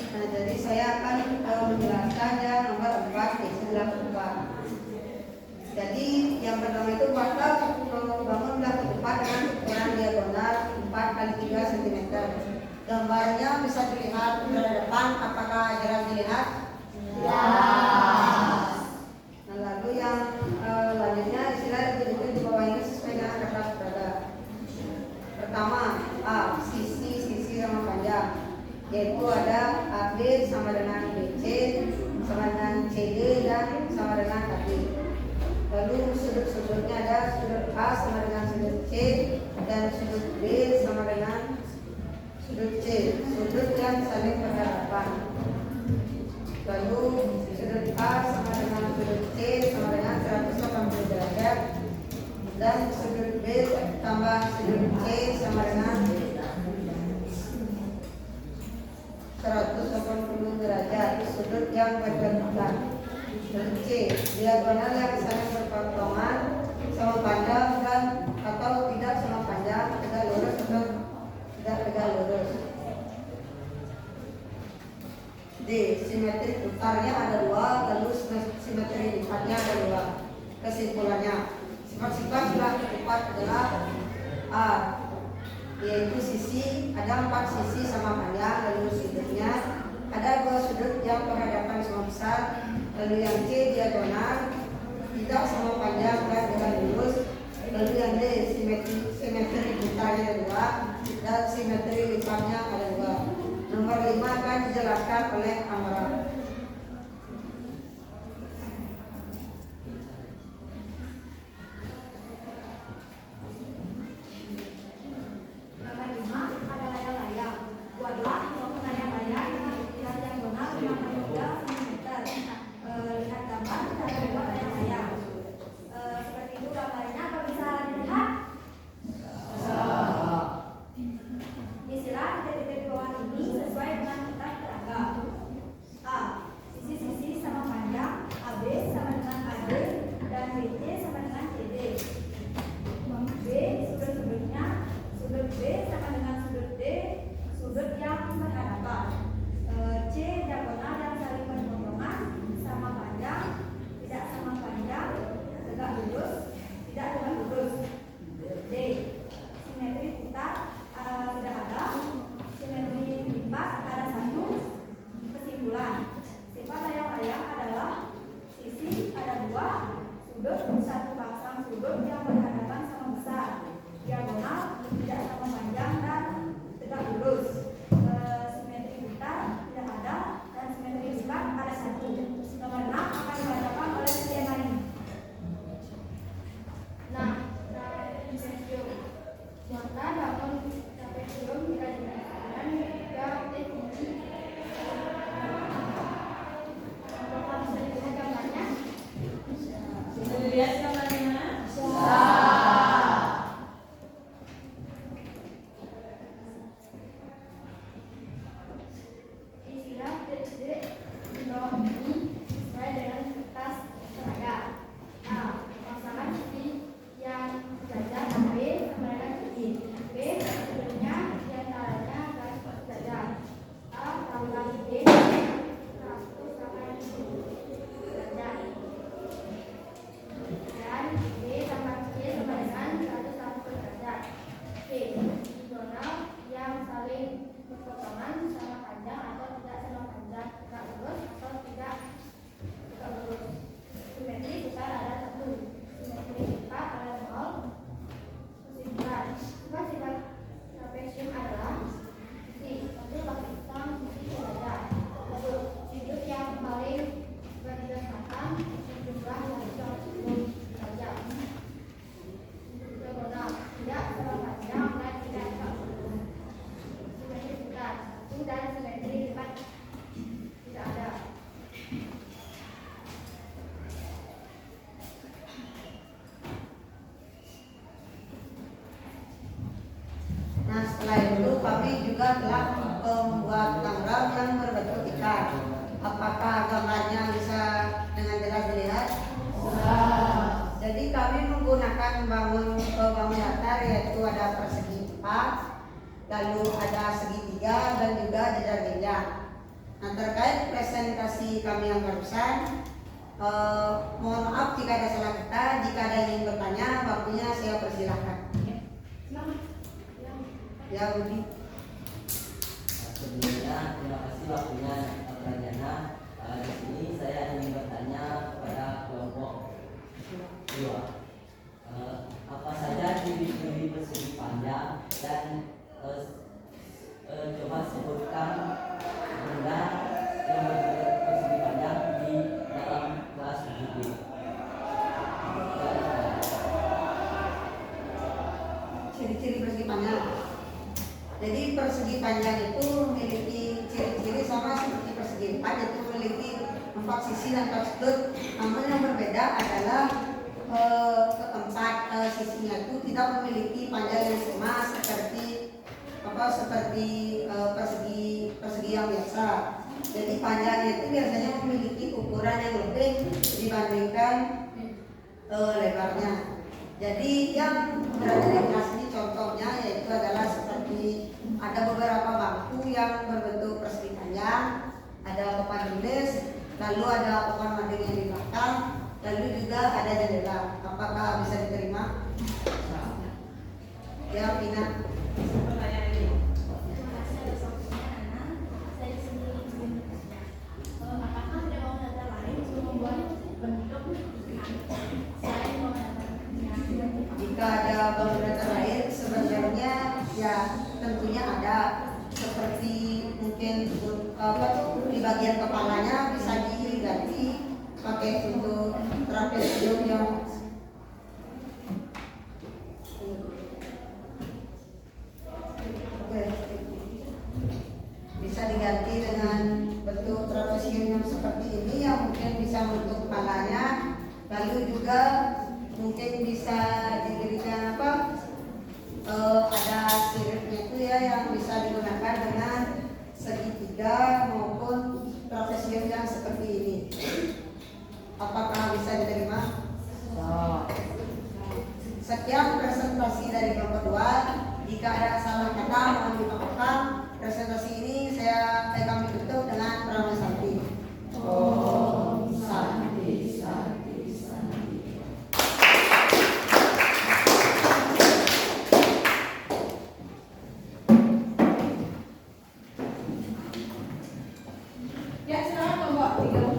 Nah, jadi saya akan menjelaskan yang nomor 4 di sebelah 4. Jadi yang pertama itu buatlah bangun belah keempat dengan ukuran diagonal 4 x 3 cm. Gambarnya bisa dilihat ke depan, apakah jelas dilihat? Jelas. Nah, lalu yang lanjutnya istilah titik-titik di bawah ini sesuai dengan kertas peraga. Pertama, A, sisi sama panjang, yaitu ada AB sama dengan BC sama dengan CD dan sama dengan kaki. Lalu sudut-sudutnya ada sudut A sama dengan sudut C dan sudut B sama dengan sudut C, sudut yang saling berhadapan. Lalu sudut A sama dengan sudut C sama dengan 180 derajat. Dan sudut B tambah sudut C sama dengan 180 derajat. Sudut yang berbenturan. Sudut C, diagonal yang saling berpotongan sama panjang dan atau tidak sama panjang, tegak lurus atau tidak tegak lurus. D, simetri putarnya ada 2, lalu simetri lipatnya ada 2. Kesimpulannya, sifat-sifat sudah tepat adalah A, yaitu sisi, ada 4 sisi sama panjang, lalu sudutnya ada 2 sudut yang berhadapan sama besar, lalu yang C diagonal, tidak sama panjang dan tegak lurus, lalu yang D simetri putarnya ada 2 dan simetri lipatnya ada 2. Nomor 5 akan dijelaskan oleh Amran. Nomor 5 ada layang-layang. Buatlah bangun layang-layang dengan ukuran diagonal 53 cm. Lihat gambar cara membuat layang-layang. Seperti itu gambarnya. Apa bisa dilihat? Isilah titik-titik di bawah ini sesuai dengan kitab peraga. A. Sisi-sisi sama panjang, AB sama dengan AD, dan BC sama dengan CD. B. Sudut-sudutnya, sudut B sama dengan sudut D, sudut yang berhadapan. C. Diagonal yang saling berpotongan, sama panjang, tidak sama panjang, tegak lurus, tidak tegak lurus. D. Simetri putar tidak ada, simetri lipat ada 1. Kesimpulan, sifat layang-layang adalah sisi ada 2, sudut 1 pasang sudut yang berhadapan sama besar, diagonal tidak sama panjang dan tegak lurus. Simetri putar tidak ada dan simetri lipat ada 1. Nomor 6 akan dibacakan oleh Siemani. Nah, trapesium. Buatlah bangun trapesium bila diberikan 3 titik tinggi. Apakah bisa dilihat gambarnya? Bisa dilihat gambarnya? Isilah titik di bawah ini sesuai dengan kertas peraga. A. Pasangan sisi yang sejajar AB sama dengan sisi. B. Sudutnya di antaranya garis sejajar. A. Tambah D 100 sama derajat. Dan B tambah C sama dengan 180 derajat. C. Diagonal yang saling berpotongan sama panjang atau tidak sama panjang, tegak lurus atau tidak tegak lurus. Simetri putar ada 1, simetri lipat ada 0. Kesimpulan, sifat-sifat trapesium adalah sisi, satu baki hitam, sisi sejajar, sudut yang paling berdekatan, jumlah yang 180 derajat. Diagonal tidak sama panjang dan tidak tegak lurus. Simetri putar 1 dan simetri lipat tidak ada. Nah, setelah itu kami juga telah membuat tanggal yang berbentuk ikan. Apakah gambarnya bisa dengan jelas dilihat? Jadi kami menggunakan bangun datar, yaitu ada persegi 4, lalu ada segitiga dan juga jajar genjang. Nah, terkait presentasi kami yang barusan, mohon maaf jika ada salah kata. Jika ada yang ingin bertanya, waktunya saya persilahkan. Ya, Budi. Sebelumnya terima kasih waktunya Pak Jana. Di sini saya ingin bertanya kepada kelompok 2. Apa saja ciri-ciri persegi panjang dan coba sebutkan benda yang berbentuk persegi panjang di dalam kelas buku. Ciri-ciri persegi panjang. Jadi persegi panjang itu memiliki ciri-ciri sama seperti persegi 4, yaitu memiliki 4 sisi dan 4 sudut. Namun yang berbeda adalah keempat sisinya itu tidak memiliki panjang yang sama seperti persegi yang biasa. Jadi panjangnya itu biasanya memiliki ukuran yang lebih dibandingkan lebarnya. Jadi yang berada di kelas ini contohnya yaitu adalah seperti ada beberapa bangku yang berbentuk persegi panjang, ada papan tulis, lalu ada papan mading yang di belakang, lalu juga ada jendela. Apakah bisa diterima? Ya, Pina. Pertanyaan ini. Terima kasih atas waktunya, Nana. Saya di sini ingin bertanya. Apakah ada bangun datar lain untuk membuat bentuk selain bangun datar? Jika ada bangun datar lain, sebenarnya ya tentunya ada. Seperti mungkin di bagian kepalanya bisa diganti pakai untuk trapesium yang bisa diganti dengan bentuk trapesium yang seperti ini yang mungkin bisa bentuk kepalanya, lalu juga mungkin bisa diberikan ada siripnya itu ya yang bisa digunakan dengan segitiga maupun trapesium yang seperti ini. Apakah bisa diterima? Sekian presentasi dari kelompok 2. Jika ada salah kata mohon dimaafkan. Presentasi ini kami tutup dengan Brahma Santi. Om Santi Santi Santi. Ya, silakan kelompok 3.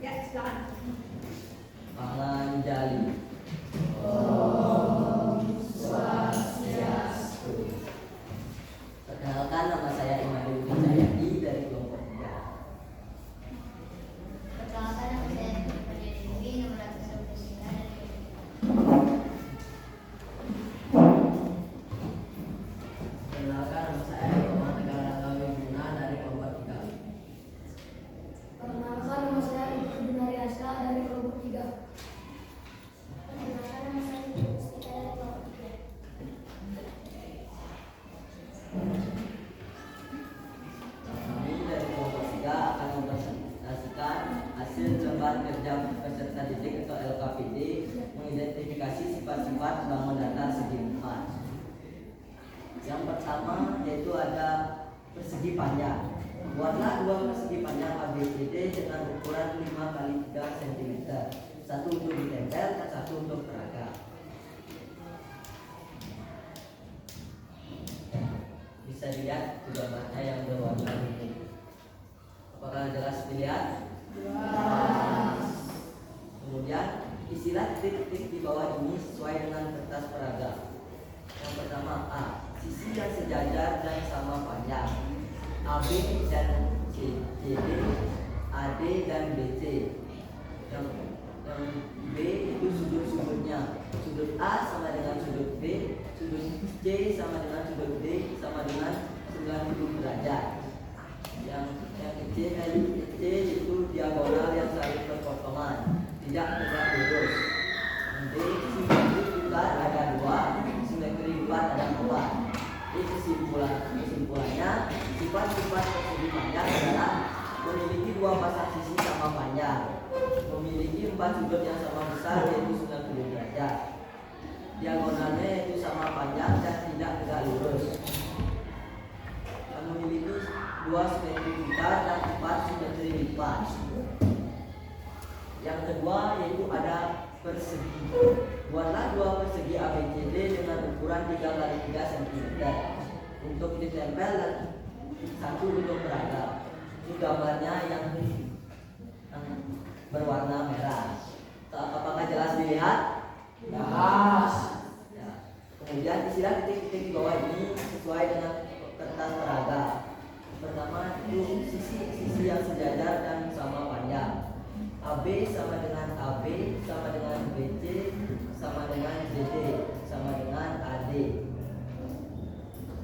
Ya, silakan. Panganjali. Perkenalkan, nama saya Imadi Wijayadi dari kelompok 3. Perkenalkan, nama saya Putri Dewi, nomor 129 dari Perkenalkan, nama saya Muhammad Tegar Ranggawi Guna dari kelompok 3. Perkenalkan, nama saya Ibu Dinari Aska dari kelompok 3. Perkenalkan, nama saya Ibu Mustika dari kelompok 3. Kami dari kelompok 3 akan mempresentasikan hasil lembar kerja peserta didik atau LKPD mengidentifikasi sifat-sifat bangun datar segi 4. Yang pertama yaitu ada persegi panjang. Buatlah 2 persegi panjang ABCD dengan ukuran 5 x 3 cm. Satu untuk ditempel dan satu untuk peraga. Bisa dilihat di gambarnya yang berwarna ini. Apakah jelas dilihat? Jelas. Kemudian isilah titik-titik di bawah ini sesuai dengan kertas peraga. Yang pertama A. Sisi yang sejajar dan sama panjang. AB dan CD, AD dan BC. Yang B itu sudut-sudutnya. Sudut A sama dengan sudut B, sudut C sama dengan sudut D sama dengan 90 derajat. Yang C itu diagonal yang saling berpotongan, tidak tegak lurus. D simetri bulat ada 2, simetri bulat ada 4. Ini kesimpulannya sifat-sifat persegi panjang adalah memiliki 2 pasang sisi sama panjang, memiliki 4 sudut yang sama besar yaitu 90 derajat, diagonalnya yaitu sama panjang dan tidak tegak lurus, dan memiliki 2 simetri putar dan 4 simetri lipat. Yang kedua yaitu ada persegi Buatlah dua persegi ABCD dengan ukuran 3 x 3 cm untuk ditempel dan satu untuk peraga. Ini gambarnya yang berwarna merah. Apakah jelas dilihat? Jelas. Ya. Kemudian isilah titik-titik di bawah ini sesuai dengan kertas peraga. Pertama itu sisi yang sejajar dan sama panjang. AB sama dengan AB sama dengan BC sama dengan JD sama dengan AD.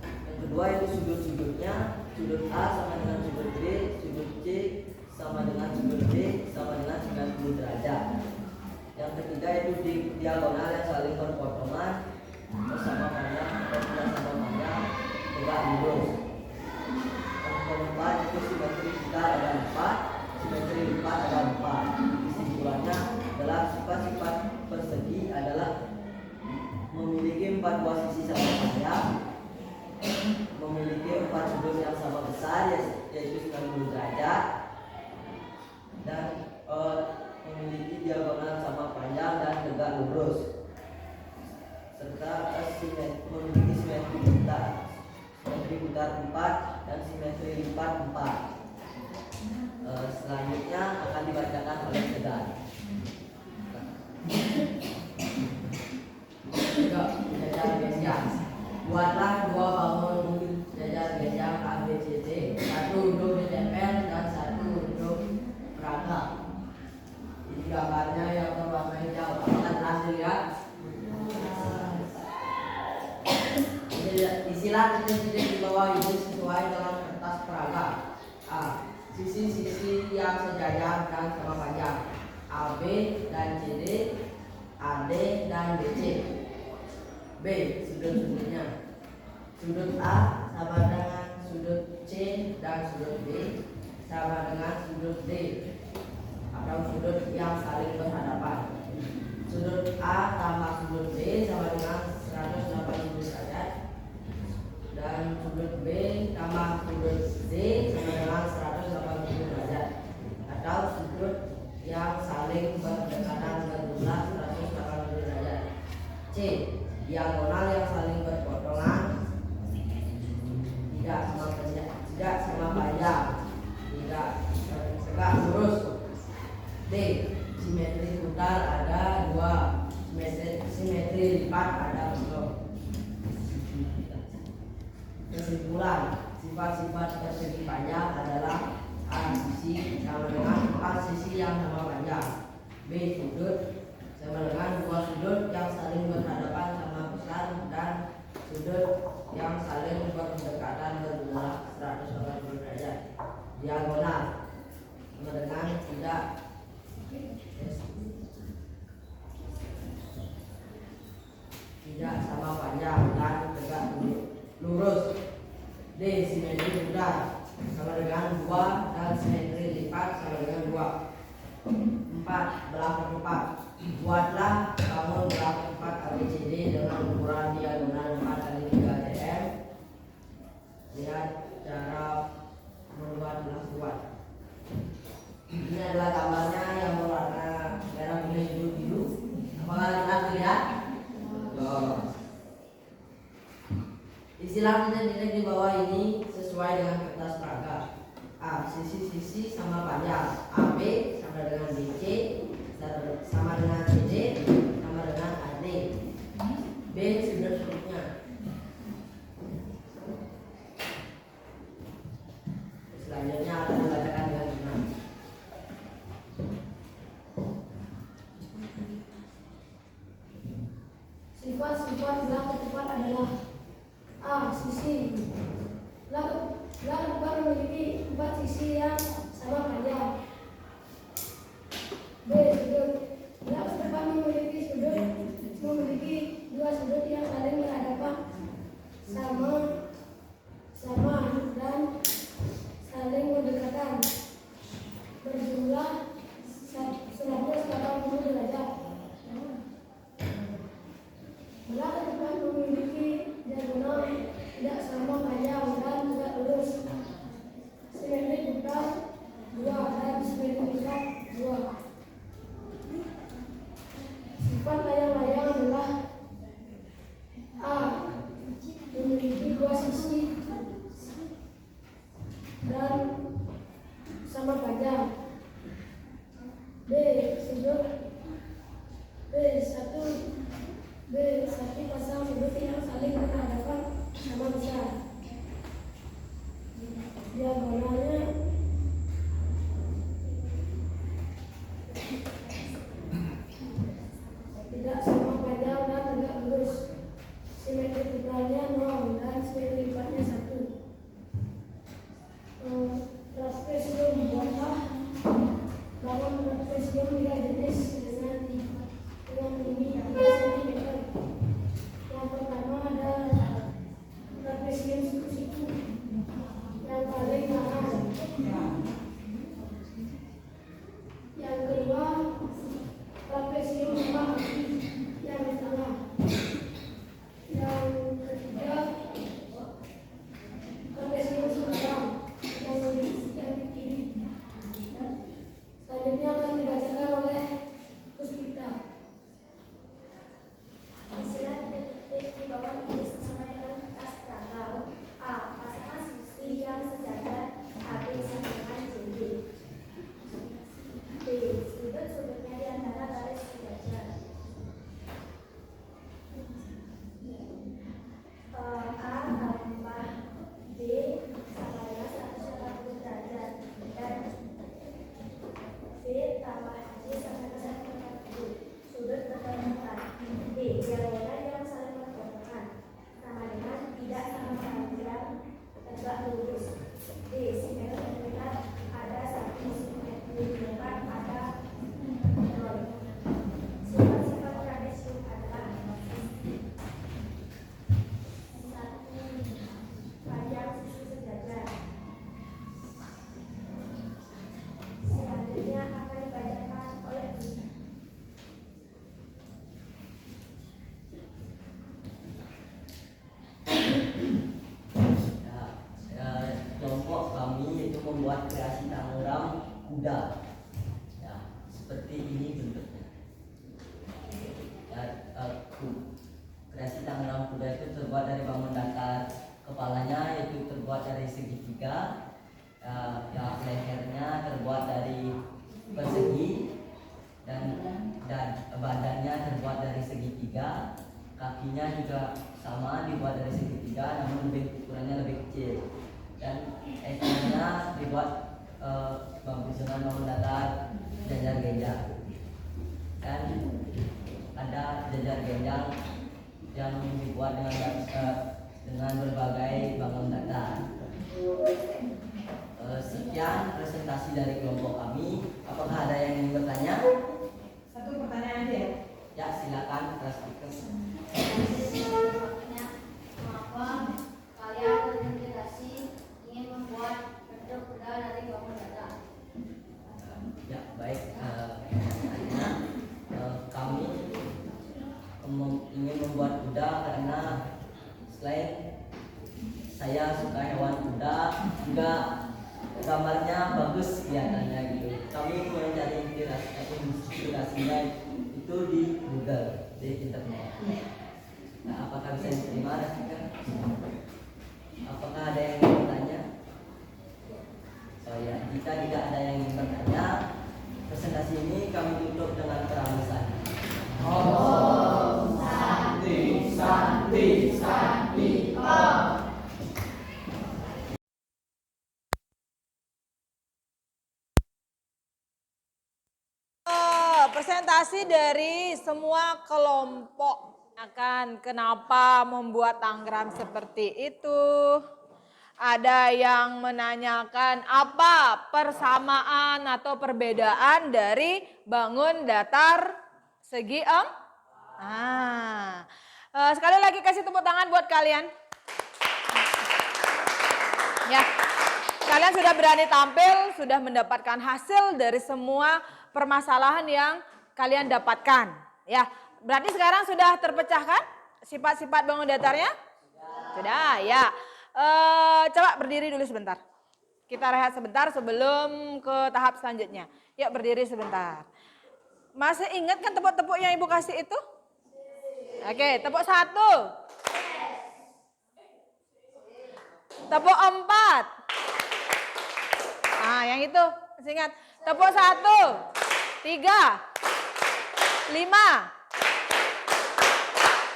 Yang kedua itu sudut-sudutnya, sudut A sama dengan sudut B, sudut C sama dengan sudut D sama dengan 90 derajat. Yang ketiga itu di diagonal yang saling berpotongan sama panjang atau tidak sama panjang tegak lurus. Yang keempat itu simetri kita ada 4, simetri lipat ada 4. Kesimpulannya adalah sifat-sifat persegi adalah memiliki 4 buah sisi sama panjang, memiliki 4 sudut yang sama besar yaitu 90 derajat, dan memiliki diagonal sama panjang dan tegak lurus, serta memiliki simetri butar. Simetri butar 4 dan simetri lipat 4. Selanjutnya akan dibacakan oleh Segan. Jajar genjang. Buatlah 2 bangun jajar genjang ABCD, 1 untuk ditempel dan 1 untuk peraga. Ini gambarnya yang berwarna hijau. Apakah telah dilihat? Isilah titik-titik di bawah ini sesuai dengan kertas peraga. A. Sisi-sisi yang sejajar dan sama panjang, AB dan CD, AD dan BC. B. Sudut-sudutnya. Sudut A sama dengan sudut C dan sudut B sama dengan sudut D atau sudut yang saling berhadapan. Sudut A tambah sudut B sama dengan 180 derajat, dan sudut B tambah sudut D sama dengan 180 derajat, atau sudut yang saling berdekatan berjumlah 180 derajat. C. Diagonal yang saling berpotongan tidak sama panjang, tidak tegak lurus. D. Simetri putar ada 2, simetri lipat ada 1. Kesimpulan, sifat-sifat persegi panjang adalah A. Sisi sama dengan 4 sisi yang sama panjang. B. Sudut sama dengan 2 sudut yang saling berhadapan sama besar, dan sudut yang saling berdekatan berjumlah 180 derajat. Diagonal sama dengan tidak sama panjang dan tegak lurus. D. Simetri butar sama dengan 2 dan simetri lipat sama dengan 2. 4. Belah keempat. Buatlah bangun belah keempat ABCD dengan ukuran diagonal 4 x 3 cm. Lihat cara membuat belah buat. Ini adalah gambarnya yang berwarna merah kuning biru. Apakah kita lihat? Isilah titik-titik di bawah ini sesuai dengan kertas peraga. A. Sisi-sisi sama panjang. AB sama dengan BC sama dengan CD sama dengan AD. B. Sudut-sudutnya. Selanjutnya akan dibacakan dengan benar. Sifat-sifat belah ketupat adalah A. Sisi. Belah ketupat memiliki 4 sisi yang sama panjang. B. Sudut. Belah ketupat memiliki 2 sudut yang saling berhadapan sama dan saling berdekatan berjumlah 180 derajat. Belah ketupat memiliki diagonal tidak sama panjang dan tegak lurus. Simetri butar 2 dan simetri lipat 2. Sifat layang-layang B. Satu pasang sudut yang saling berhadapan sama besar. Diagonalnya tidak sama panjang dan tegak lurus. Simetri totalnya 0 dan simetri lipatnya 1. Trapesium, buatlah bangun trapesium 3 jenis dengan ini 3 cm. Yang pertama ada trapesium siku-siku yang paling kanan. Yang kedua trapesium lemak yang di tengah. Yang ketiga trapesium sekarang yang di kiri. Selanjutnya akan dibacakan oleh Puspita. Istilah detektif di bawah ini sama dengan kertas tanggal. A. Pasangan sisi yang sejajar AB sama dengan CD. B. Sudut-sudutnya di antara garis sejajar. A tambah B sama dengan 180 derajat dan B tambah C sama dengan 140. Sudut bertemukan. D. Diagonal yang saling bertepatan sama dengan tidak sama panjang tegak lurus. D. Simetri terlihat ada 1, simetri lipat ada 0. Sifat-sifat trapesium adalah 1. Panjang sisi sejajar. Selanjutnya akan dibacakan oleh Kelompok kami itu membuat kreasi tangram kuda. Ya, seperti ini bentuknya. Ya, kreasi tangram kuda itu terbuat dari bangun datar. Kepalanya itu terbuat dari segitiga. Ya, lehernya terbuat dari persegi dan badannya terbuat dari segitiga. Kakinya juga sama dibuat dari segitiga, namun ukurannya lebih kecil. Dan ekornya dibuat susunan bangun datar jajar genjang. Dan ada jajar genjang yang dibuat dengan berbagai bangun datar. Sekian presentasi dari kelompok kami. Apakah ada yang ingin bertanya? Satu pertanyaan aja ya. Ya, silakan kelas speaker. Mengapa kalian terinspirasi ingin membuat bentuk kuda dari bangun datar? Ya, baik. Kami ingin membuat kuda karena selain saya suka hewan kuda, juga gambarnya bagus kelihatannya gitu. Kami mencari inspirasinya itu di Google, di internet. Nah, apakah bisa diterima? Apakah ada yang ingin bertanya? Oh ya, jika tidak ada yang ingin bertanya, presentasi ini kami tutup dengan peramusan. Om Santi Santi Santi Om. Presentasi dari semua kelompok akan kenapa membuat tangram seperti itu. Ada yang menanyakan apa persamaan atau perbedaan dari bangun datar segi sekali lagi kasih tepuk tangan buat kalian. Ya, kalian sudah berani tampil, sudah mendapatkan hasil dari semua permasalahan yang kalian dapatkan. Ya, berarti sekarang sudah terpecahkan sifat-sifat bangun datarnya? Sudah, ya. Coba berdiri dulu sebentar. Kita rehat sebentar sebelum ke tahap selanjutnya. Yuk berdiri sebentar. Masih ingat kan tepuk-tepuk yang Ibu kasih itu? Oke, tepuk 1. Tepuk 4. Nah, yang itu masih ingat. Tepuk 1, 3, 5, 6,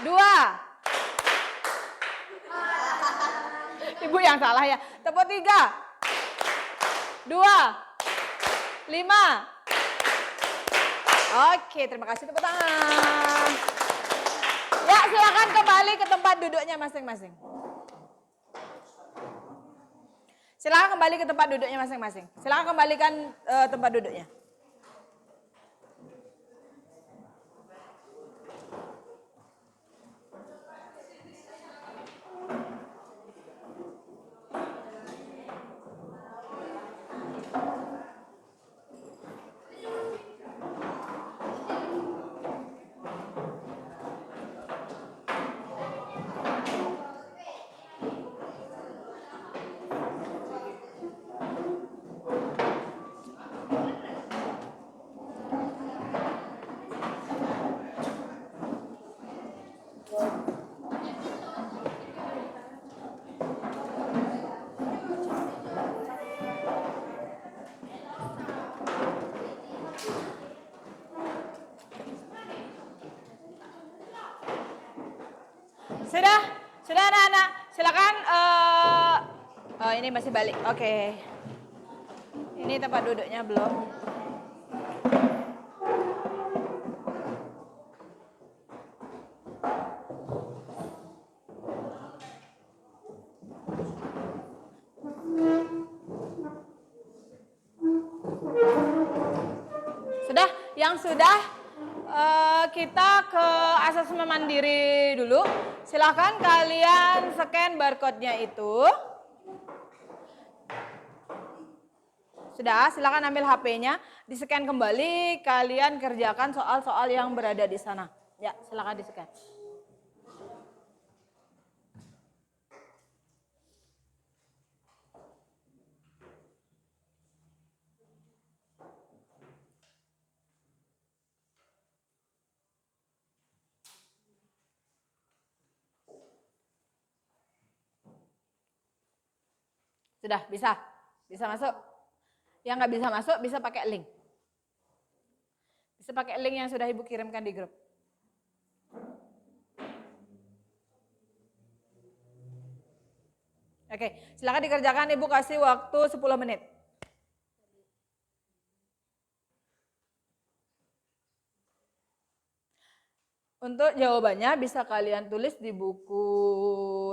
2. Ibu yang salah ya. Tepuk 3, 2, 5. Oke, terima kasih, tepuk tangan. Ya, silakan kembali ke tempat duduknya masing-masing. Silakan kembali ke tempat duduknya masing-masing. Silakan kembalikan tempat duduknya. Sudah anak-anak, silakan. Oh, ini masih balik. Oke. Ini tempat duduknya belum. Sudah, yang sudah kita ke asesmen mandiri dulu. Silakan kalian scan barcode-nya itu. Sudah, silakan ambil HP-nya, di-scan kembali, kalian kerjakan soal-soal yang berada di sana. Ya, silakan di-scan. Sudah, bisa? Bisa masuk? Yang nggak bisa masuk, bisa pakai link. Bisa pakai link yang sudah Ibu kirimkan di grup. Oke, silakan dikerjakan. Ibu kasih waktu 10 menit. Untuk jawabannya bisa kalian tulis di buku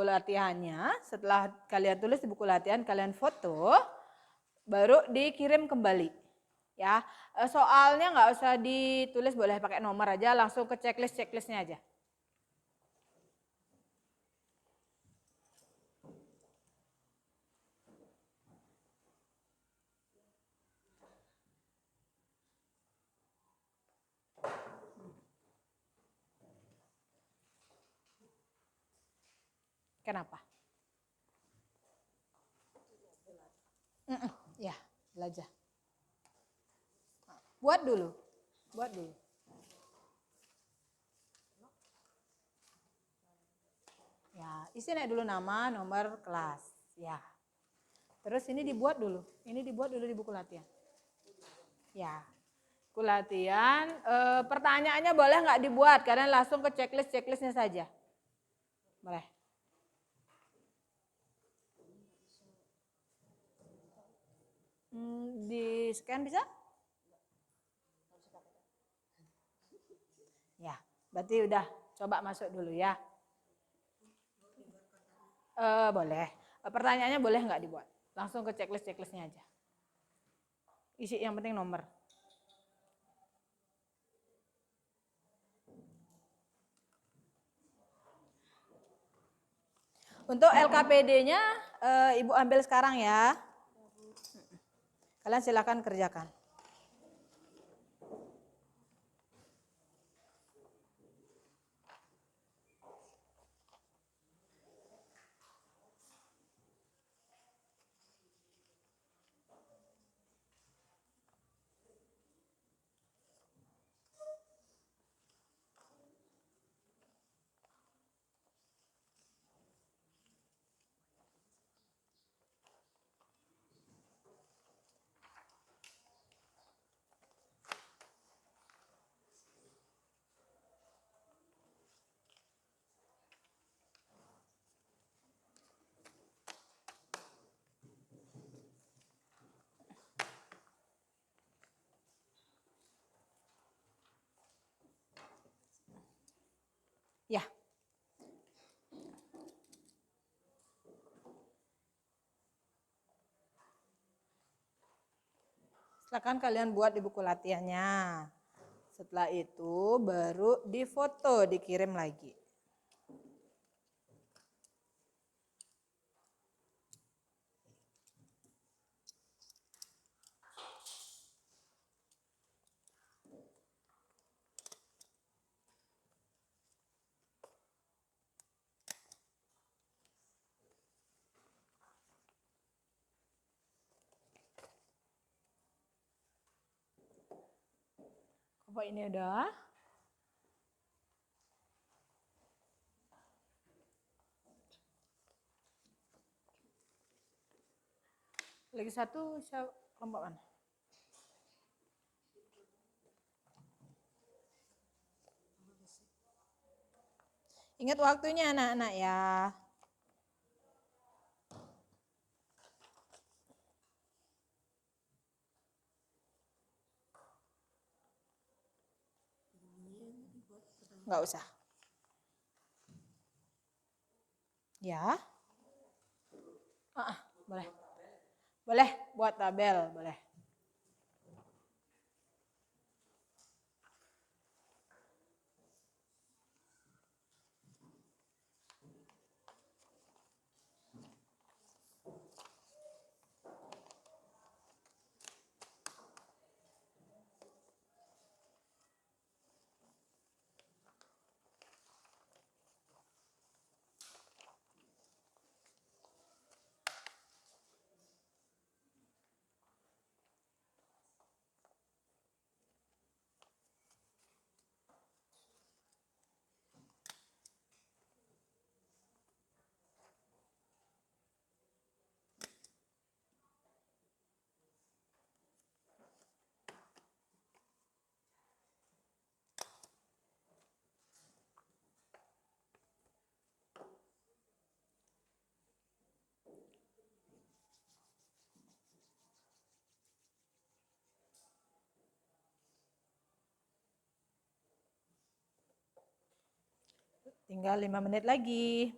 latihannya. Setelah kalian tulis di buku latihan, kalian foto, baru dikirim kembali. Ya, soalnya nggak usah ditulis, boleh pakai nomor aja, langsung ke checklistnya aja. Kenapa? Ya, belajar. Buat dulu. Ya, isi naik dulu nama, nomor, kelas. Ya. Terus ini dibuat dulu. Ini dibuat dulu di buku latihan. Ya. Buku latihan, pertanyaannya boleh nggak dibuat? Kalian langsung ke checklistnya saja. Boleh. Di scan bisa? Ya, berarti udah coba masuk dulu ya. Boleh. Pertanyaannya boleh nggak dibuat? Langsung ke checklistnya aja. Isi yang penting nomor. Untuk LKPD-nya Ibu ambil sekarang ya. Kalian silakan kerjakan. Silakan kalian buat di buku latihannya. Setelah itu baru difoto, dikirim lagi. Kelompok ini udah. Lagi satu, kelompok mana? Ingat waktunya anak-anak ya. Enggak usah. Ya. Boleh. Boleh buat tabel, boleh. Tinggal 5 menit lagi.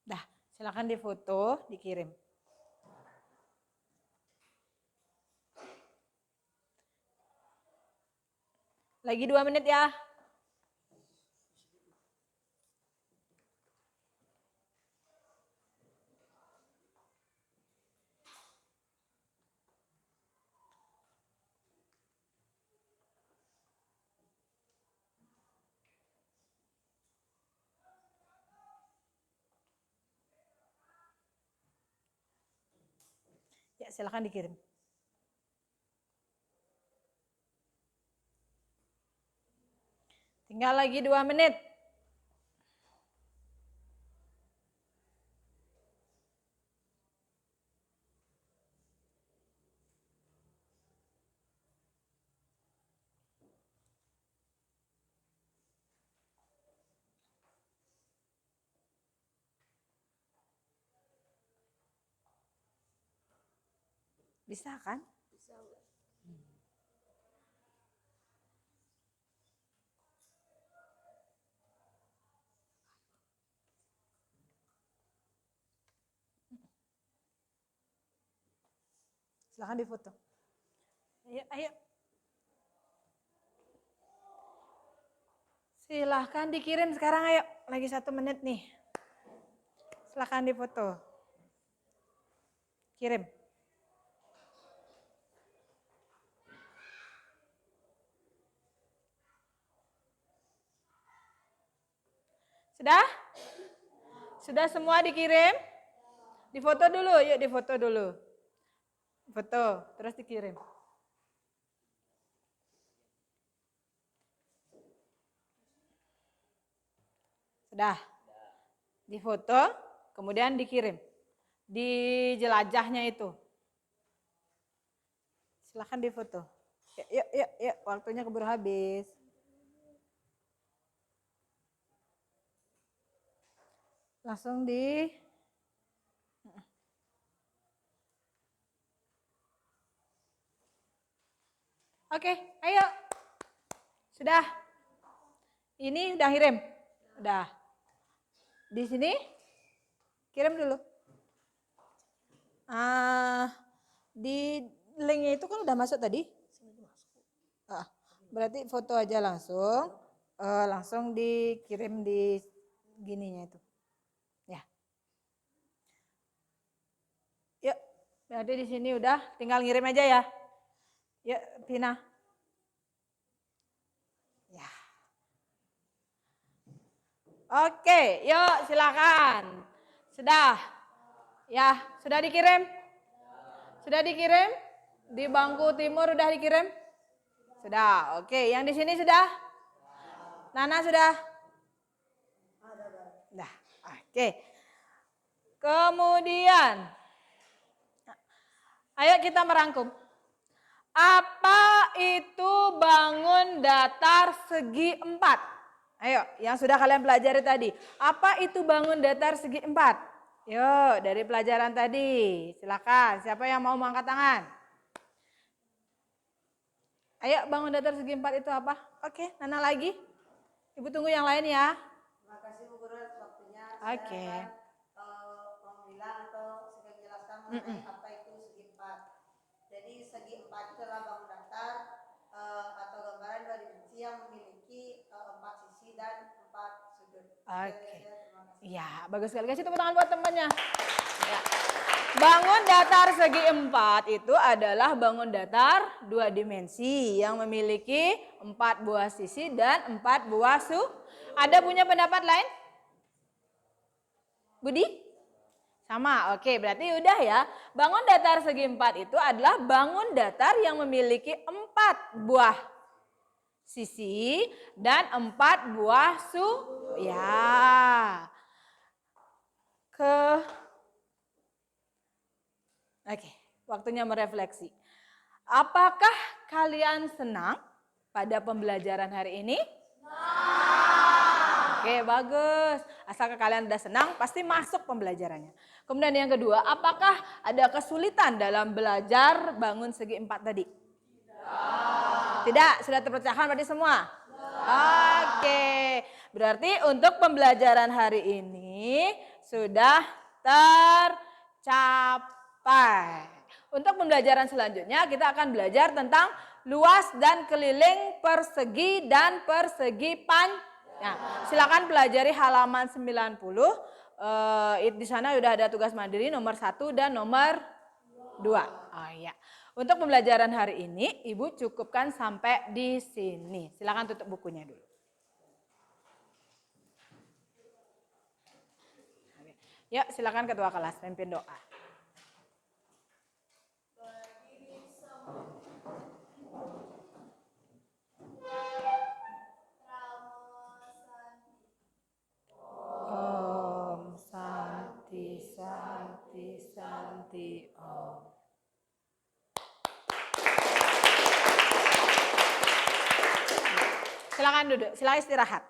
Dah, silakan difoto, dikirim. Lagi 2 menit ya. Ya, silakan dikirim. Tinggal lagi 2 menit. Bisa kan? Bisa. Silakan difoto. Ayo, ayo. Silahkan dikirim sekarang, ayo. Lagi 1 menit nih. Silakan difoto. Kirim. Sudah? Sudah semua dikirim? Difoto dulu, yuk difoto dulu. Foto, terus dikirim. Sudah? Difoto, kemudian dikirim. Di jelajahnya itu. Silahkan difoto. Yuk, waktunya keburu habis. Langsung di Oke, ayo. Sudah. Ini udah kirim. Udah. Di sini kirim dulu. Di linknya itu kan udah masuk tadi. Berarti foto aja langsung. Langsung dikirim di gininya itu. Ya. Yuk, berarti di sini udah, tinggal ngirim aja ya. Yuk, Pina. Ya. Oke, yuk silakan. Sudah. Ya, sudah dikirim? Sudah dikirim? Di bangku timur udah dikirim? Sudah. Oke, yang di sini sudah? Nana sudah? Sudah. Oke. Kemudian ayo kita merangkum. Apa itu bangun datar segi 4? Ayo, yang sudah kalian pelajari tadi. Apa itu bangun datar segi 4? Yuk, dari pelajaran tadi. Silakan, siapa yang mau angkat tangan? Ayo, bangun datar segi 4 itu apa? Oke, Nana lagi. Ibu tunggu yang lain ya. Terima kasih Bu Guru waktunya. Oke. Saya mau bilang atau saya menjelaskan mengenai apa itu segi 4. Jadi segi 4 itu adalah bangun datar atau gambaran dua dimensi yang memiliki 4 sisi dan 4 sudut. Oke. Ya, bagus sekali. Kasih tepuk tangan buat temannya. Ya. Bangun datar segi 4 itu adalah bangun datar dua dimensi yang memiliki 4 buah sisi dan 4 buah Ada punya pendapat lain? Budi? Sama, oke, berarti udah ya. Bangun datar segi 4 itu adalah bangun datar yang memiliki 4 buah sisi dan 4 buah ya. Oke, waktunya merefleksi. Apakah kalian senang pada pembelajaran hari ini? Oke, bagus. Asalkan kalian udah senang, pasti masuk pembelajarannya. Kemudian yang kedua, apakah ada kesulitan dalam belajar bangun segi 4 tadi? Tidak, sudah terpecahkan berarti semua? Oke, berarti untuk pembelajaran hari ini sudah tercapai. Untuk pembelajaran selanjutnya kita akan belajar tentang luas dan keliling, persegi dan persegi panjang. Nah, silakan pelajari halaman 90. Di sana sudah ada tugas mandiri nomor 1 dan nomor 2. Oh iya. Untuk pembelajaran hari ini Ibu cukupkan sampai di sini. Silakan tutup bukunya dulu. Yuk, silakan ketua kelas pimpin doa. Om Santi Santi Santi Om. Silakan duduk, silakan istirahat.